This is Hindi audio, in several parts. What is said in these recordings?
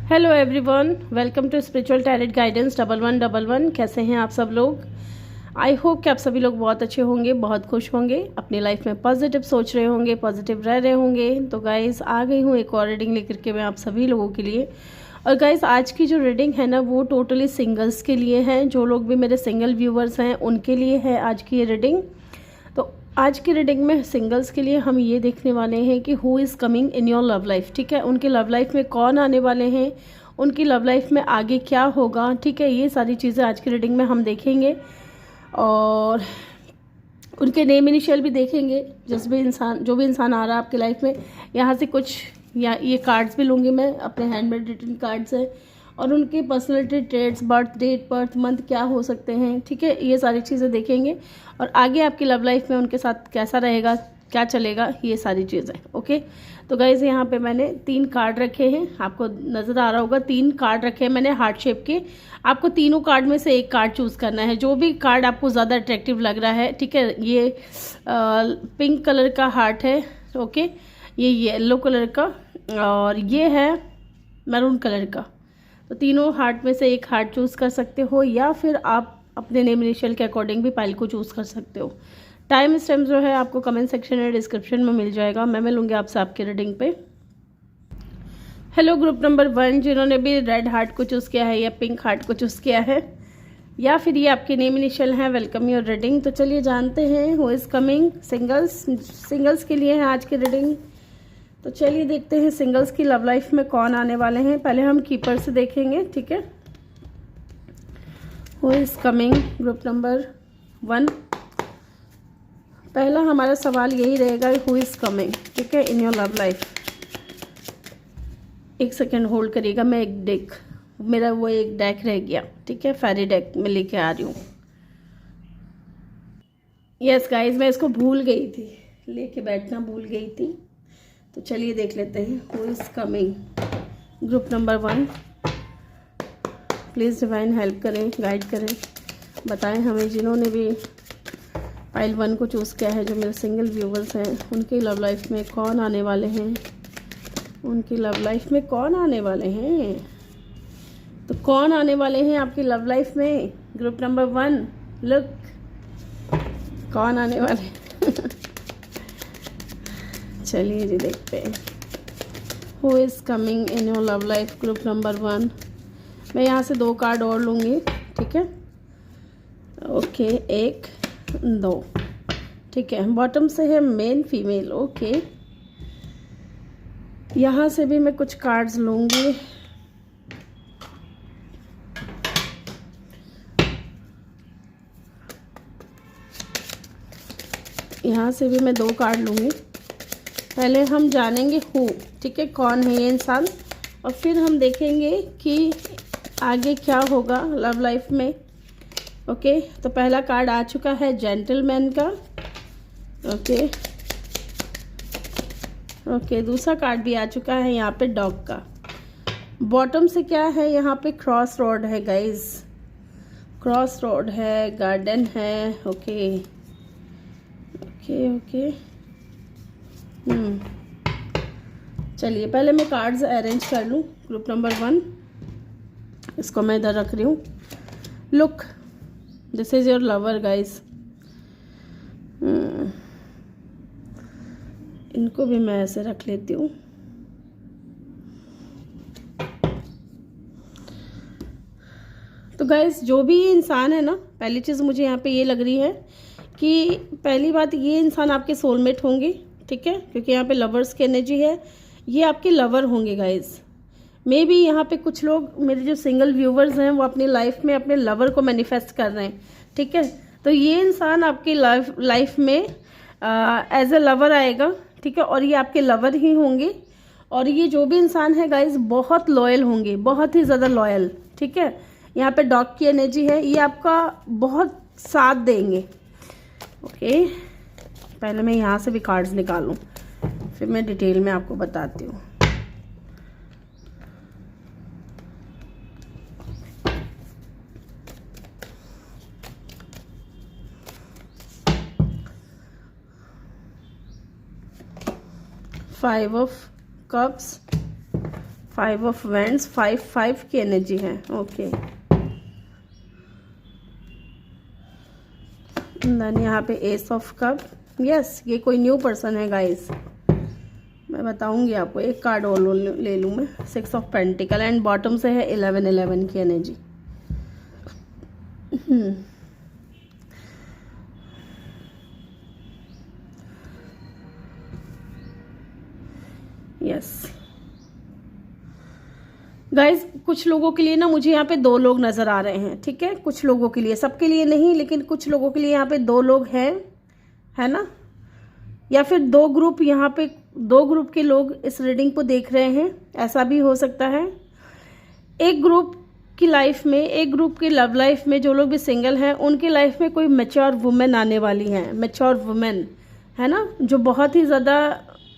Hello everyone, welcome to spiritual talent guidance 1111। कैसे हैं आप सब लोग? आई होप कि आप सभी लोग बहुत अच्छे होंगे, बहुत खुश होंगे, अपनी लाइफ में पॉजिटिव सोच रहे होंगे, पॉजिटिव रह रहे होंगे। तो गाइस आ गई हूँ एक और रीडिंग लेकर के मैं आप सभी लोगों के लिए। और गाइस आज की जो रीडिंग है ना वो टोटली सिंगल्स के लिए है। जो लोग भी मेरे सिंगल व्यूवर्स हैं उनके लिए है आज की ये रीडिंग। तो आज की रीडिंग में सिंगल्स के लिए हम ये देखने वाले हैं कि who is coming in your love life. ठीक है, उनकी लव लाइफ में कौन आने वाले हैं, उनकी लव लाइफ में आगे क्या होगा। ठीक है, ये सारी चीज़ें आज की रीडिंग में हम देखेंगे और उनके नेम इनिशियल भी देखेंगे। जो भी इंसान आ रहा है आपकी लाइफ में, यहाँ से कुछ या ये कार्ड्स भी लूँगी मैं, अपने हैंड में रिटन कार्ड्स है और उनके personality traits, birth date, birth month क्या हो सकते हैं। ठीक है, ये सारी चीज़ें देखेंगे और आगे आपकी लव लाइफ में उनके साथ कैसा रहेगा, क्या चलेगा, ये सारी चीज़ें। ओके, तो गाइज यहाँ पे मैंने 3 कार्ड रखे हैं, आपको नज़र आ रहा होगा 3 कार्ड रखे हैं मैंने हार्ट शेप के। आपको तीनों कार्ड में से एक कार्ड चूज़ करना है, जो भी कार्ड आपको ज़्यादा अट्रैक्टिव लग रहा है। ठीक है, ये पिंक कलर का हार्ट है, ओके, ये येलो कलर का और ये है मैरून कलर का। तो तीनों हार्ट में से एक हार्ट चूज़ कर सकते हो या फिर आप अपने नेम इनिशियल के अकॉर्डिंग भी पाइल को चूज़ कर सकते हो। टाइम स्टैम्प जो है आपको कमेंट सेक्शन या डिस्क्रिप्शन में मिल जाएगा। मैं मिलूंगी आपसे आपके रीडिंग पे। हेलो ग्रुप नंबर 1, जिन्होंने भी रेड हार्ट को चूज़ किया है या पिंक हार्ट को चूज़ किया है या फिर ये आपके नेम इनिशियल हैं, वेलकम योर रीडिंग। तो चलिए जानते हैं हु इज़ कमिंग। सिंगल्स के लिए है आज की रीडिंग। तो चलिए देखते हैं सिंगल्स की लव लाइफ में कौन आने वाले हैं। पहले हम कीपर से देखेंगे। ठीक है, who is coming group number 1। पहला हमारा सवाल यही रहेगा, हु इज़ कमिंग, ठीक है, इन योर लव लाइफ। एक सेकेंड होल्ड करिएगा, मैं एक डेक, मेरा वो एक डेक रह गया, ठीक है, फेरी डेक में लेके आ रही हूँ। यस गाइज, मैं इसको भूल गई थी, लेके बैठना भूल गई थी। तो चलिए देख लेते हैं who is coming group number 1। Please divine help करें, गाइड करें, बताएं हमें जिन्होंने भी पाइल 1 को चूज़ किया है, जो मेरे सिंगल व्यूवर्स हैं, उनकी लव लाइफ में कौन आने वाले हैं, उनकी लव लाइफ में कौन आने वाले हैं। तो कौन आने वाले हैं आपकी लव लाइफ में ग्रुप नंबर 1। लुक, कौन आने वाले हैं चलिए जी देखते हैं who is coming in your love life group number 1। मैं यहाँ से 2 कार्ड और लूँगी, ठीक है, ओके, 1 2, ठीक है। बॉटम से है मेन फीमेल, ओके। यहाँ से भी मैं कुछ कार्ड्स लूँगी। यहाँ से भी मैं 2 कार्ड लूँगी। पहले हम जानेंगे हु, ठीक है, कौन है ये इंसान, और फिर हम देखेंगे कि आगे क्या होगा लव लाइफ में। ओके, तो पहला कार्ड आ चुका है जेंटलमैन का, ओके, दूसरा कार्ड भी आ चुका है यहाँ पे डॉग का। बॉटम से क्या है, यहाँ पे क्रॉस रोड है गाइज, क्रॉस रोड है, गार्डन है, ओके ओके ओके। चलिए पहले मैं कार्ड्स अरेंज कर लूँ ग्रुप नंबर 1। इसको मैं इधर रख रही हूँ। Look, this is your lover guys. इनको भी मैं ऐसे रख लेती हूँ। तो गाइज जो भी इंसान है ना, पहली चीज़ मुझे यहाँ पे ये लग रही है कि पहली बात, ये इंसान आपके सोलमेट होंगे, ठीक है, क्योंकि यहाँ पे लवर्स की एनर्जी है, ये आपके लवर होंगे गाइज। मे बी यहाँ पे कुछ लोग मेरे जो सिंगल व्यूवर्स हैं वो अपनी लाइफ में अपने लवर को मैनिफेस्ट कर रहे हैं, ठीक है। तो ये इंसान आपकी लाइफ में एज ए लवर आएगा, ठीक है, और ये आपके लवर ही होंगे। और ये जो भी इंसान है गाइज बहुत लॉयल होंगे, बहुत ही ज़्यादा लॉयल, ठीक है। यहाँ पे डॉग की एनर्जी है, ये आपका बहुत साथ देंगे। ओके, पहले मैं यहाँ से भी कार्ड्स निकालूं, फिर मैं डिटेल में आपको बताती हूँ। Five of cups, 5 of wands, 5 की एनर्जी है। ओके, देन यहाँ पे एस ऑफ कप। यस, ये कोई न्यू पर्सन है गाइस, मैं बताऊंगी आपको। एक कार्ड और ले लूँ मैं, 6 ऑफ पेंटिकल एंड बॉटम से है 11 की एनर्जी। यस गाइज, कुछ लोगों के लिए ना मुझे यहाँ पे 2 लोग नजर आ रहे हैं, ठीक है। कुछ लोगों के लिए, सबके लिए नहीं, लेकिन कुछ लोगों के लिए यहाँ पे 2 लोग हैं, है ना। या फिर 2 ग्रुप, यहाँ पे 2 ग्रुप के लोग इस रीडिंग को देख रहे हैं, ऐसा भी हो सकता है। एक ग्रुप की लाइफ में, एक ग्रुप की लव लाइफ में जो लोग भी सिंगल हैं, उनकी लाइफ में कोई मैच्योर वुमेन आने वाली हैं, मैच्योर वुमेन, है ना, जो बहुत ही ज़्यादा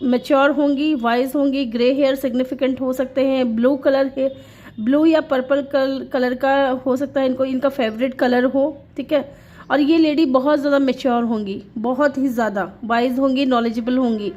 मैच्योर होंगी, वाइज होंगी। ग्रे हेयर सिग्निफिकेंट हो सकते हैं, ब्लू कलर है, ब्लू या पर्पल कलर का हो सकता है इनको, इनका फेवरेट कलर हो, ठीक है। और ये लेडी बहुत ज़्यादा मैच्योर होंगी, बहुत ही ज़्यादा वाइज होंगी, नॉलेजेबल होंगी,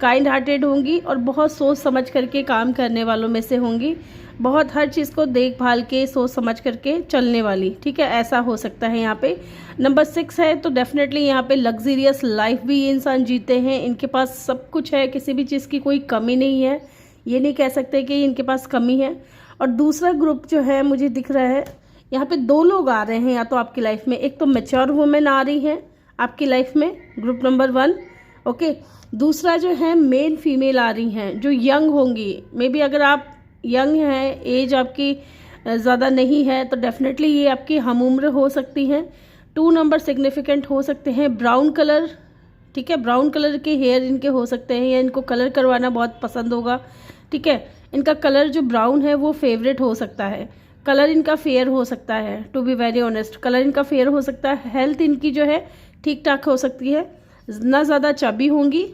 काइंड हार्टेड होंगी और बहुत सोच समझ करके काम करने वालों में से होंगी। बहुत हर चीज़ को देखभाल के, सोच समझ करके चलने वाली, ठीक है, ऐसा हो सकता है। यहाँ पे नंबर 6 है, तो डेफिनेटली यहाँ पे लग्जरियस लाइफ भी ये इंसान जीते हैं। इनके पास सब कुछ है, किसी भी चीज़ की कोई कमी नहीं है, ये नहीं कह सकते कि इनके पास कमी है। और दूसरा ग्रुप जो है मुझे दिख रहा है, यहाँ पे 2 लोग आ रहे हैं या तो आपकी लाइफ में। एक तो मैच्योर वुमेन आ रही है आपकी लाइफ में, ग्रुप नंबर 1, ओके। दूसरा जो है मेल फीमेल आ रही हैं जो यंग होंगी। मे बी अगर आप यंग हैं, एज आपकी ज़्यादा नहीं है, तो डेफिनेटली ये आपकी हम उम्र हो सकती हैं। 2 नंबर सिग्निफिकेंट हो सकते हैं, ब्राउन कलर, ठीक है, ब्राउन कलर के हेयर इनके हो सकते हैं, या इनको कलर करवाना बहुत पसंद होगा, ठीक है। इनका कलर जो ब्राउन है वो फेवरेट हो सकता है। कलर इनका फेयर हो सकता है, to be very honest, colour इनका फेयर हो सकता है। हेल्थ इनकी जो है ठीक ठाक हो सकती है, ना ज़्यादा चबी होंगी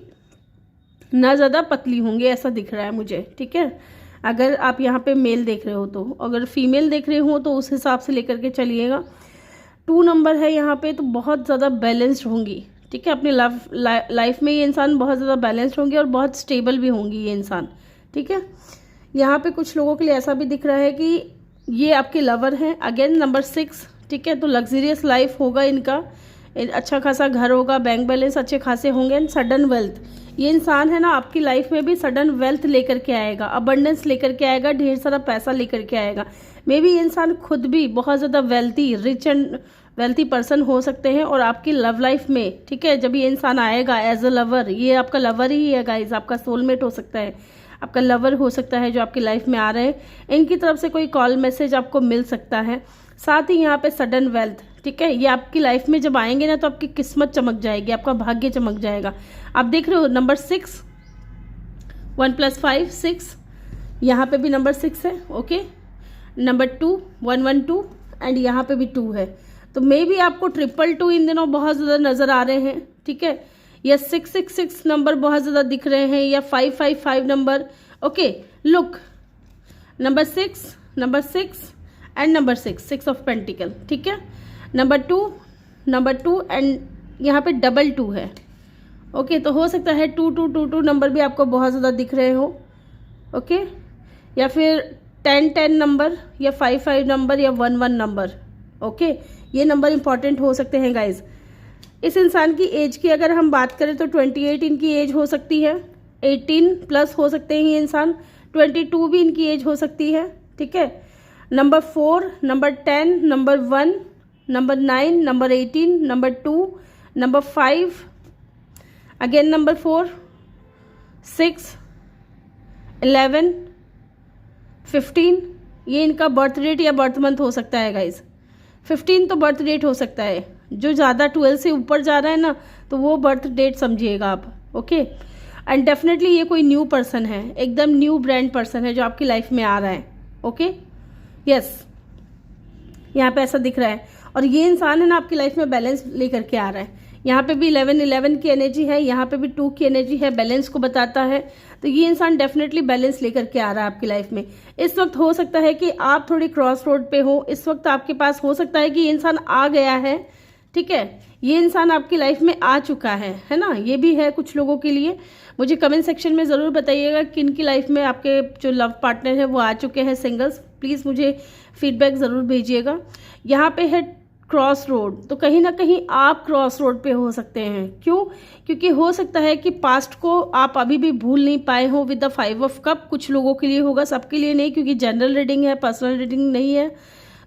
ना ज़्यादा पतली होंगी, ऐसा दिख रहा है मुझे, ठीक है। अगर आप यहाँ पे मेल देख रहे हो तो, अगर फीमेल देख रहे हो तो उस हिसाब से लेकर के चलिएगा। 2 नंबर है यहाँ पे, तो बहुत ज़्यादा बैलेंस्ड होंगी, ठीक है। अपनी लाइफ में ये इंसान बहुत ज़्यादा बैलेंस्ड होंगी और बहुत स्टेबल भी होंगी ये इंसान, ठीक है। यहाँ पे कुछ लोगों के लिए ऐसा भी दिख रहा है कि ये आपके लवर हैं, अगेन नंबर 6, ठीक है। तो लग्जरियस लाइफ होगा इनका, अच्छा खासा घर होगा, बैंक बैलेंस अच्छे खासे होंगे एंड सडन वेल्थ। ये इंसान है ना आपकी लाइफ में भी सडन वेल्थ लेकर के आएगा, अबंडेंस लेकर के आएगा, ढेर सारा पैसा लेकर के आएगा। मे बी ये इंसान खुद भी बहुत ज़्यादा wealthy, rich and wealthy person हो सकते हैं और आपकी लव लाइफ में, ठीक है, जब ये इंसान आएगा एज अ लवर, ये आपका लवर ही है गाइज, आपका सोलमेट हो सकता है, आपका लवर हो सकता है जो आपकी लाइफ में आ रहे हैं। इनकी तरफ से कोई कॉल मैसेज आपको मिल सकता है। साथ ही यहाँ पे सडन वेल्थ, ठीक है, ये आपकी लाइफ में जब आएंगे ना तो आपकी किस्मत चमक जाएगी, आपका भाग्य चमक जाएगा। आप देख रहे हो नंबर 6, 1 + 5 6, यहाँ पे भी नंबर 6 है, ओके। नंबर 2 112 एंड यहाँ पे भी 2 है, तो मे बी आपको 222 इन दिनों बहुत ज़्यादा नज़र आ रहे हैं, ठीक है, या 666 नंबर बहुत ज़्यादा दिख रहे हैं, या 555 number, okay. Look, number 6 and number 6 of pentacle, ठीक है। नंबर 2 एंड यहाँ पे 22 है, ओके। तो हो सकता है 2222 नंबर भी आपको बहुत ज़्यादा दिख रहे हो, ओके। या फिर 1010 नंबर, या 55 नंबर, या 11 नंबर, ओके। ये नंबर इंपॉर्टेंट हो सकते हैं गाइज। इस इंसान की एज की अगर हम बात करें तो 28 इनकी एज हो सकती है, 18+ हो सकते हैं ये इंसान, 22 भी इनकी एज हो सकती है, ठीक है। Number 4, number 10, number 1, number 9, number 18, number 2, number 5, again number 4, 6, 11, 15, ये इनका बर्थ डेट या बर्थ मंथ हो सकता है गाइज। 15 तो बर्थ डेट हो सकता है, जो ज़्यादा 12 से ऊपर जा रहा है ना तो वो बर्थ डेट समझिएगा आप, ओके। एंड डेफिनेटली ये कोई न्यू पर्सन है, एकदम न्यू ब्रांड पर्सन है जो आपकी लाइफ में आ रहा है, ओके। यस, यहाँ पे ऐसा दिख रहा है। और ये इंसान है ना आपकी लाइफ में बैलेंस लेकर के आ रहा है। यहाँ पे भी 11 की एनर्जी है, यहाँ पे भी 2 की एनर्जी है, बैलेंस को बताता है। तो ये इंसान डेफिनेटली बैलेंस लेकर के आ रहा है आपकी लाइफ में। इस वक्त हो सकता है कि आप थोड़ी क्रॉस रोड पे हो, इस वक्त आपके पास हो सकता है कि ये इंसान आ गया है, ठीक है, ये इंसान आपकी लाइफ में आ चुका है ना, ये भी है कुछ लोगों के लिए। मुझे कमेंट सेक्शन में ज़रूर बताइएगा किन की लाइफ में आपके जो लव पार्टनर है वो आ चुके हैं सिंगल्स। प्लीज़ मुझे फीडबैक ज़रूर भेजिएगा। यहाँ पे है क्रॉस रोड, तो कहीं ना कहीं आप क्रॉस रोड पे हो सकते हैं। क्यों? क्योंकि हो सकता है कि पास्ट को आप अभी भी भूल नहीं पाए हो विद द 5 ऑफ कप। कुछ लोगों के लिए होगा, सबके लिए नहीं, क्योंकि जनरल रीडिंग है, पर्सनल रीडिंग नहीं है।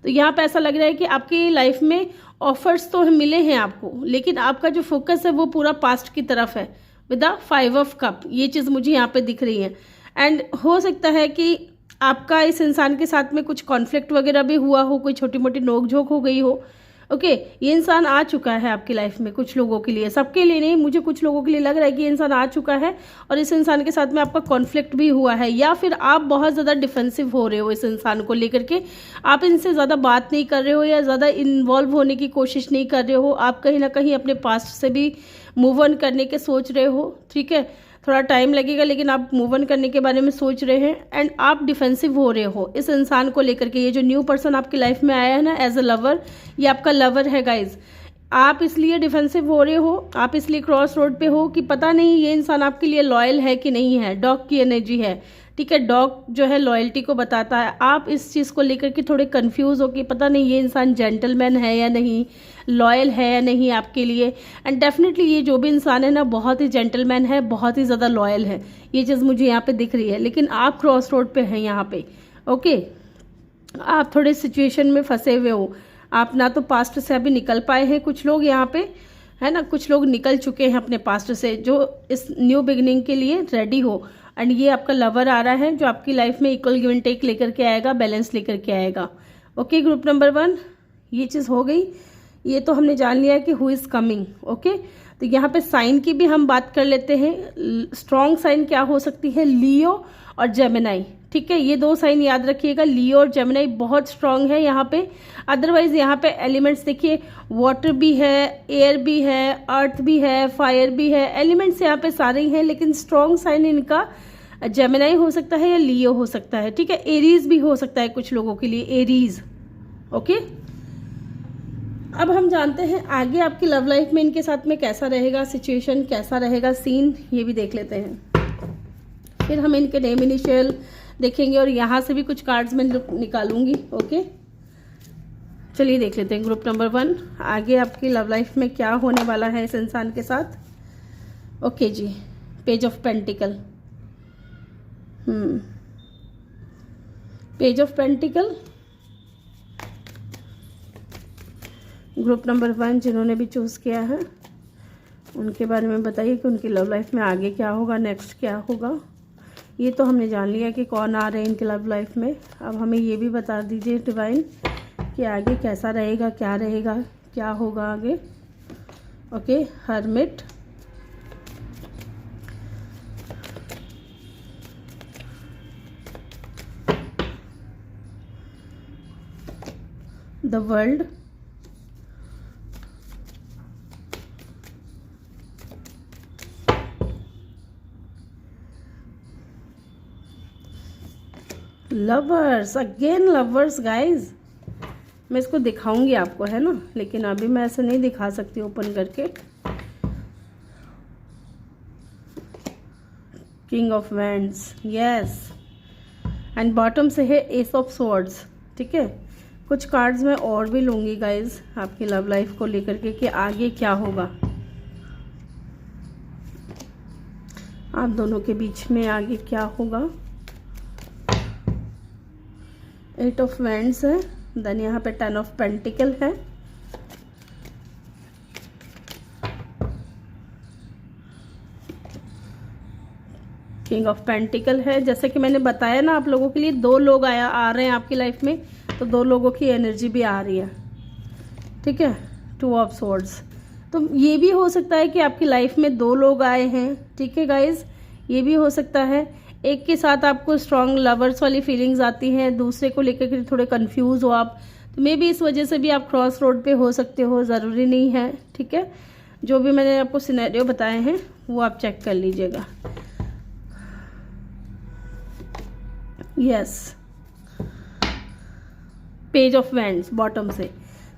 तो यहाँ पे ऐसा लग रहा है कि आपकी लाइफ में ऑफर्स तो मिले हैं आपको, लेकिन आपका जो फोकस है वो पूरा पास्ट की तरफ है विद द 5 ऑफ कप। ये चीज़ मुझे यहाँ पे दिख रही है। एंड हो सकता है कि आपका इस इंसान के साथ में कुछ कॉन्फ्लिक्ट वगैरह भी हुआ हो, कोई छोटी मोटी नोक झोंक हो गई हो। ओके, ये इंसान आ चुका है आपकी लाइफ में कुछ लोगों के लिए, सबके लिए नहीं, मुझे कुछ लोगों के लिए लग रहा है कि ये इंसान आ चुका है और इस इंसान के साथ में आपका कॉन्फ्लिक्ट भी हुआ है, या फिर आप बहुत ज़्यादा डिफेंसिव हो रहे हो इस इंसान को लेकर के। आप इनसे ज़्यादा बात नहीं कर रहे हो या ज़्यादा इन्वॉल्व होने की कोशिश नहीं कर रहे हो। आप कहीं ना कहीं अपने पास्ट से भी मूव ऑन करने के सोच रहे हो। ठीक है, थोड़ा टाइम लगेगा, लेकिन आप मूव ऑन करने के बारे में सोच रहे हैं। एंड आप डिफेंसिव हो रहे हो इस इंसान को लेकर के। ये जो न्यू पर्सन आपकी लाइफ में आया है ना एज अ लवर, ये आपका लवर है गाइज। आप इसलिए डिफेंसिव हो रहे हो, आप इसलिए क्रॉस रोड पे हो कि पता नहीं ये इंसान आपके लिए लॉयल है कि नहीं है। डॉग की एनर्जी है, ठीक है, डॉग जो है लॉयल्टी को बताता है। आप इस चीज़ को लेकर के थोड़े कंफ्यूज हो कि पता नहीं ये इंसान जेंटलमैन है या नहीं, लॉयल है या नहीं आपके लिए। एंड डेफिनेटली ये जो भी इंसान है ना बहुत ही जेंटलमैन है, बहुत ही ज़्यादा लॉयल है। ये चीज़ मुझे यहाँ पे दिख रही है, लेकिन आप क्रॉस रोड पे हैं यहाँ पे। ओके, आप थोड़े सिचुएशन में फंसे हुए हो। आप ना तो पास्ट से अभी निकल पाए हैं, कुछ लोग यहाँ पे है ना, कुछ लोग निकल चुके हैं अपने पास्ट से जो इस न्यू बिगिनिंग के लिए रेडी हो। एंड ये आपका लवर आ रहा है जो आपकी लाइफ में इक्वल गिव एंड टेक लेकर के आएगा, बैलेंस लेकर के आएगा। ओके, ग्रुप नंबर 1 ये चीज़ हो गई। ये तो हमने जान लिया कि हु इज़ कमिंग। ओके, तो यहाँ पे साइन की भी हम बात कर लेते हैं। स्ट्रॉन्ग साइन क्या हो सकती है? लियो और जेमिनाई। ठीक है, ये 2 साइन याद रखिएगा, लियो और जेमिनाई बहुत स्ट्रॉन्ग है यहाँ पे। अदरवाइज यहाँ पे एलिमेंट्स देखिए, वाटर भी है, एयर भी है, अर्थ भी है, फायर भी है, एलिमेंट्स यहाँ पे सारे ही हैं। लेकिन स्ट्रॉन्ग साइन इनका जेमिनाई हो सकता है या लियो हो सकता है। ठीक है, एरीज भी हो सकता है कुछ लोगों के लिए, एरीज। ओके, अब हम जानते हैं आगे आपकी लव लाइफ में इनके साथ में कैसा रहेगा सिचुएशन, कैसा रहेगा सीन, ये भी देख लेते हैं। फिर हम इनके नेम इनिशियल देखेंगे और यहाँ से भी कुछ कार्ड्स मैं निकालूंगी। ओके, चलिए देख लेते हैं ग्रुप नंबर 1 आगे आपकी लव लाइफ में क्या होने वाला है इस इंसान के साथ। ओके जी, page of pentacle. Page of pentacle, group number 1 जिन्होंने भी चूज़ किया है उनके बारे में बताइए कि उनकी लव लाइफ में आगे क्या होगा, नेक्स्ट क्या होगा। ये तो हमने जान लिया कि कौन आ रहे हैं इनकी लव लाइफ में। अब हमें ये भी बता दीजिए डिवाइन कि आगे कैसा रहेगा, क्या रहेगा, क्या होगा आगे। Okay, hermit, the world, lovers, again lovers guys. मैं इसको दिखाऊंगी आपको, है ना, लेकिन अभी मैं ऐसे नहीं दिखा सकती ओपन करके। King of wands, yes, and bottom से है एस ऑफ स्वॉर्ड्स। ठीक है, कुछ कार्ड्स मैं और भी लूंगी गाइज आपकी लव लाइफ को लेकर के कि आगे क्या होगा आप दोनों के बीच में, आगे क्या होगा। 8 ऑफ वैंड्स है, देन यहाँ पे 10 ऑफ पेंटिकल है, किंग ऑफ पेंटिकल है। जैसे कि मैंने बताया ना आप लोगों के लिए 2 लोग आ रहे हैं आपकी लाइफ में, तो 2 लोगों की एनर्जी भी आ रही है। ठीक है, 2 ऑफ स्वॉर्ड्स, तो ये भी हो सकता है कि आपकी लाइफ में 2 लोग आए हैं। ठीक है गाइज, ये भी हो सकता है। एक के साथ आपको स्ट्रॉन्ग लवर्स वाली फीलिंग्स आती हैं, दूसरे को लेकर के थोड़े कंफ्यूज हो आप, तो मे भी इस वजह से भी आप क्रॉस रोड पे हो सकते हो, ज़रूरी नहीं है। ठीक है, जो भी मैंने आपको सिनेरियो बताए हैं वो आप चेक कर लीजिएगा। Yes, page of wands bottom से,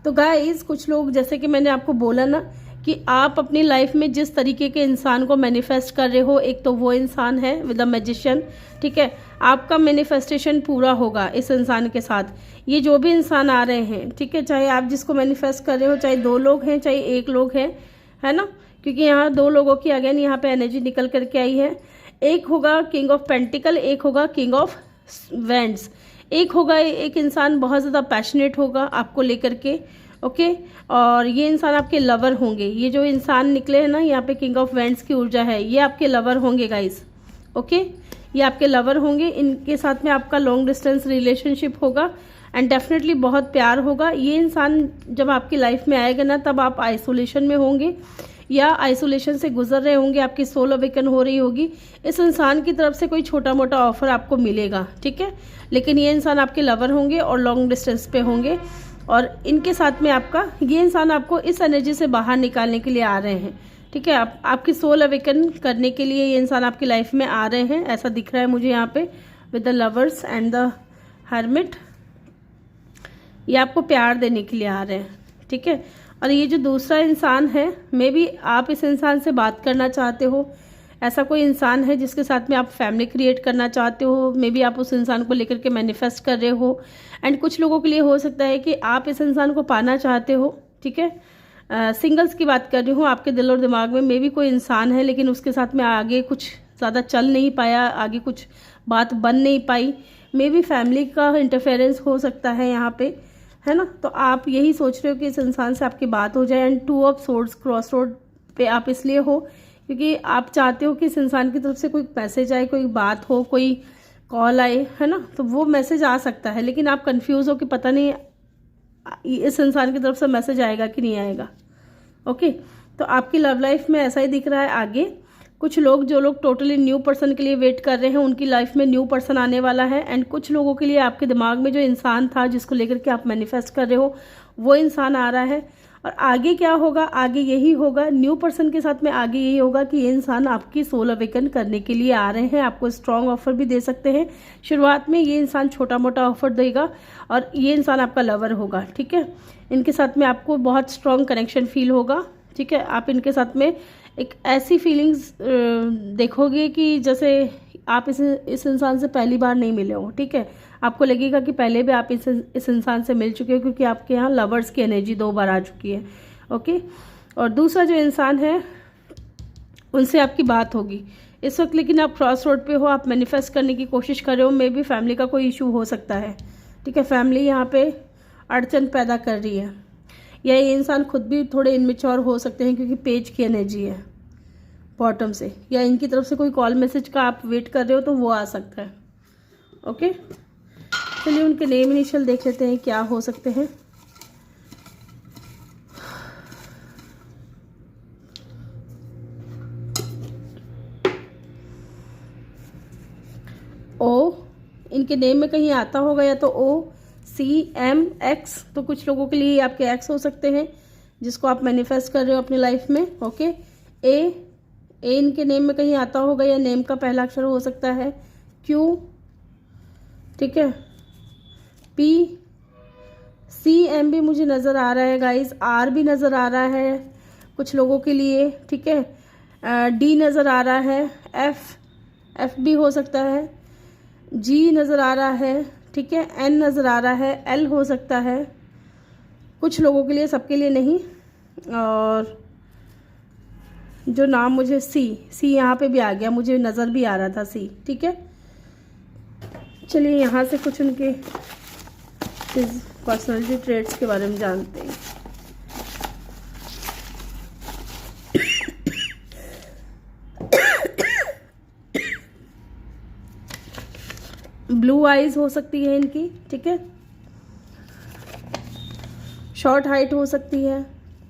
तो गाइस कुछ लोग, जैसे कि मैंने आपको बोला ना कि आप अपनी लाइफ में जिस तरीके के इंसान को मैनिफेस्ट कर रहे हो, एक तो वो इंसान है विद अ मैजिशियन, ठीक है। आपका मैनिफेस्टेशन पूरा होगा इस इंसान के साथ। ये जो भी इंसान आ रहे हैं, ठीक है, चाहे आप जिसको मैनिफेस्ट कर रहे हो, चाहे 2 लोग हैं चाहे 1 लोग हैं, है ना, क्योंकि यहाँ 2 लोगों की अगेन यहाँ पे एनर्जी निकल करके आई है। एक होगा किंग ऑफ पेंटिकल, एक होगा किंग ऑफ वैंड्स। एक होगा एक इंसान बहुत ज़्यादा पैशनेट होगा आपको लेकर के, ओके, और ये इंसान आपके लवर होंगे। ये जो इंसान निकले हैं ना यहाँ पे किंग ऑफ वैंड्स की ऊर्जा है, ये आपके लवर होंगे गाइस, ओके, ये आपके लवर होंगे। इनके साथ में आपका लॉन्ग डिस्टेंस रिलेशनशिप होगा एंड डेफिनेटली बहुत प्यार होगा। ये इंसान जब आपकी लाइफ में आएगा ना, तब आप आइसोलेशन में होंगे या आइसोलेशन से गुजर रहे होंगे, आपकी सोल अवेकन हो रही होगी। इस इंसान की तरफ से कोई छोटा मोटा ऑफर आपको मिलेगा, ठीक है, लेकिन ये इंसान आपके लवर होंगे और लॉन्ग डिस्टेंस पे होंगे। और इनके साथ में आपका ये इंसान आपको इस एनर्जी से बाहर निकालने के लिए आ रहे हैं, ठीक है। आपकी सोल अवेकन करने के लिए ये इंसान आपकी लाइफ में आ रहे हैं, ऐसा दिख रहा है मुझे यहाँ पे with the lovers and the hermit. ये आपको प्यार देने के लिए आ रहे हैं, ठीक है। और ये जो दूसरा इंसान है, मे बी आप इस इंसान से बात करना चाहते हो। ऐसा कोई इंसान है जिसके साथ में आप फैमिली क्रिएट करना चाहते हो। मे बी आप उस इंसान को लेकर के मैनिफेस्ट कर रहे हो। एंड कुछ लोगों के लिए हो सकता है कि आप इस इंसान को पाना चाहते हो, ठीक है। सिंगल्स की बात कर रही हूँ। आपके दिल और दिमाग में मे बी कोई इंसान है, लेकिन उसके साथ में आगे कुछ ज़्यादा चल नहीं पाया, आगे कुछ बात बन नहीं पाई। मे बी फैमिली का इंटरफेरेंस हो सकता है यहाँ पे, है ना। तो आप यही सोच रहे हो कि इस इंसान से आपकी बात हो जाए। And 2 of swords cross road पे आप इसलिए हो क्योंकि आप चाहते हो कि इस इंसान की तरफ से कोई मैसेज आए, कोई बात हो, कोई कॉल आए, है ना। तो वो मैसेज आ सकता है, लेकिन आप कंफ्यूज हो कि पता नहीं इस इंसान की तरफ से मैसेज आएगा कि नहीं आएगा, ओके। तो आपकी लव लाइफ में ऐसा ही दिख रहा है आगे। कुछ लोग, जो लोग टोटली न्यू पर्सन के लिए वेट कर रहे हैं, उनकी लाइफ में न्यू पर्सन आने वाला है। एंड कुछ लोगों के लिए आपके दिमाग में जो इंसान था जिसको लेकर के आप मैनिफेस्ट कर रहे हो, वो इंसान आ रहा है। और आगे क्या होगा, आगे यही होगा न्यू पर्सन के साथ में, आगे यही होगा कि ये इंसान आपकी सोल अवेकन करने के लिए आ रहे हैं। आपको स्ट्रॉन्ग ऑफर भी दे सकते हैं। शुरुआत में ये इंसान छोटा मोटा ऑफर देगा और ये इंसान आपका लवर होगा, ठीक है। इनके साथ में आपको बहुत स्ट्रॉन्ग कनेक्शन फील होगा, ठीक है। आप इनके साथ में एक ऐसी फीलिंग्स देखोगे कि जैसे आप इस इंसान से पहली बार नहीं मिले हो, ठीक है। आपको लगेगा कि पहले भी आप इस इंसान से मिल चुके हो, क्योंकि आपके यहाँ लवर्स की एनर्जी 2 बार आ चुकी है, ओके। और दूसरा जो इंसान है, उनसे आपकी बात होगी इस वक्त, लेकिन आप क्रॉस रोड पे हो, आप मैनिफेस्ट करने की कोशिश कर रहे हो। मे बी फैमिली का कोई इशू हो सकता है, ठीक है। फैमिली यहाँ पे अड़चन पैदा कर रही है, या ये इंसान खुद भी थोड़े इनमेच्योर हो सकते हैं, क्योंकि पेज की एनर्जी है बॉटम से, या इनकी तरफ से कोई कॉल मैसेज का आप वेट कर रहे हो तो वो आ सकता है, ओके। चलिए उनके नेम इनिशियल देख लेते हैं क्या हो सकते हैं। ओ, इनके नेम में कहीं आता होगा या तो OCMX, तो कुछ लोगों के लिए आपके एक्स हो सकते हैं जिसको आप मैनिफेस्ट कर रहे हो अपनी लाइफ में, ओके। ए इनके नेम में कहीं आता होगा या नेम का पहला अक्षर हो सकता है Q, ठीक है। PCM भी मुझे नज़र आ रहा है गाइस। R भी नज़र आ रहा है कुछ लोगों के लिए, ठीक है। D नज़र आ रहा है, F भी हो सकता है, G नज़र आ रहा है, ठीक है। N नज़र आ रहा है, L हो सकता है कुछ लोगों के लिए, सबके लिए नहीं। और जो नाम मुझे C यहाँ पे भी आ गया, मुझे नज़र भी आ रहा था C, ठीक है। चलिए यहाँ से कुछ उनके पर्सनालिटी ट्रेट्स के बारे में जानते हैं। ब्लू आईज हो सकती है इनकी, ठीक है। शॉर्ट हाइट हो सकती है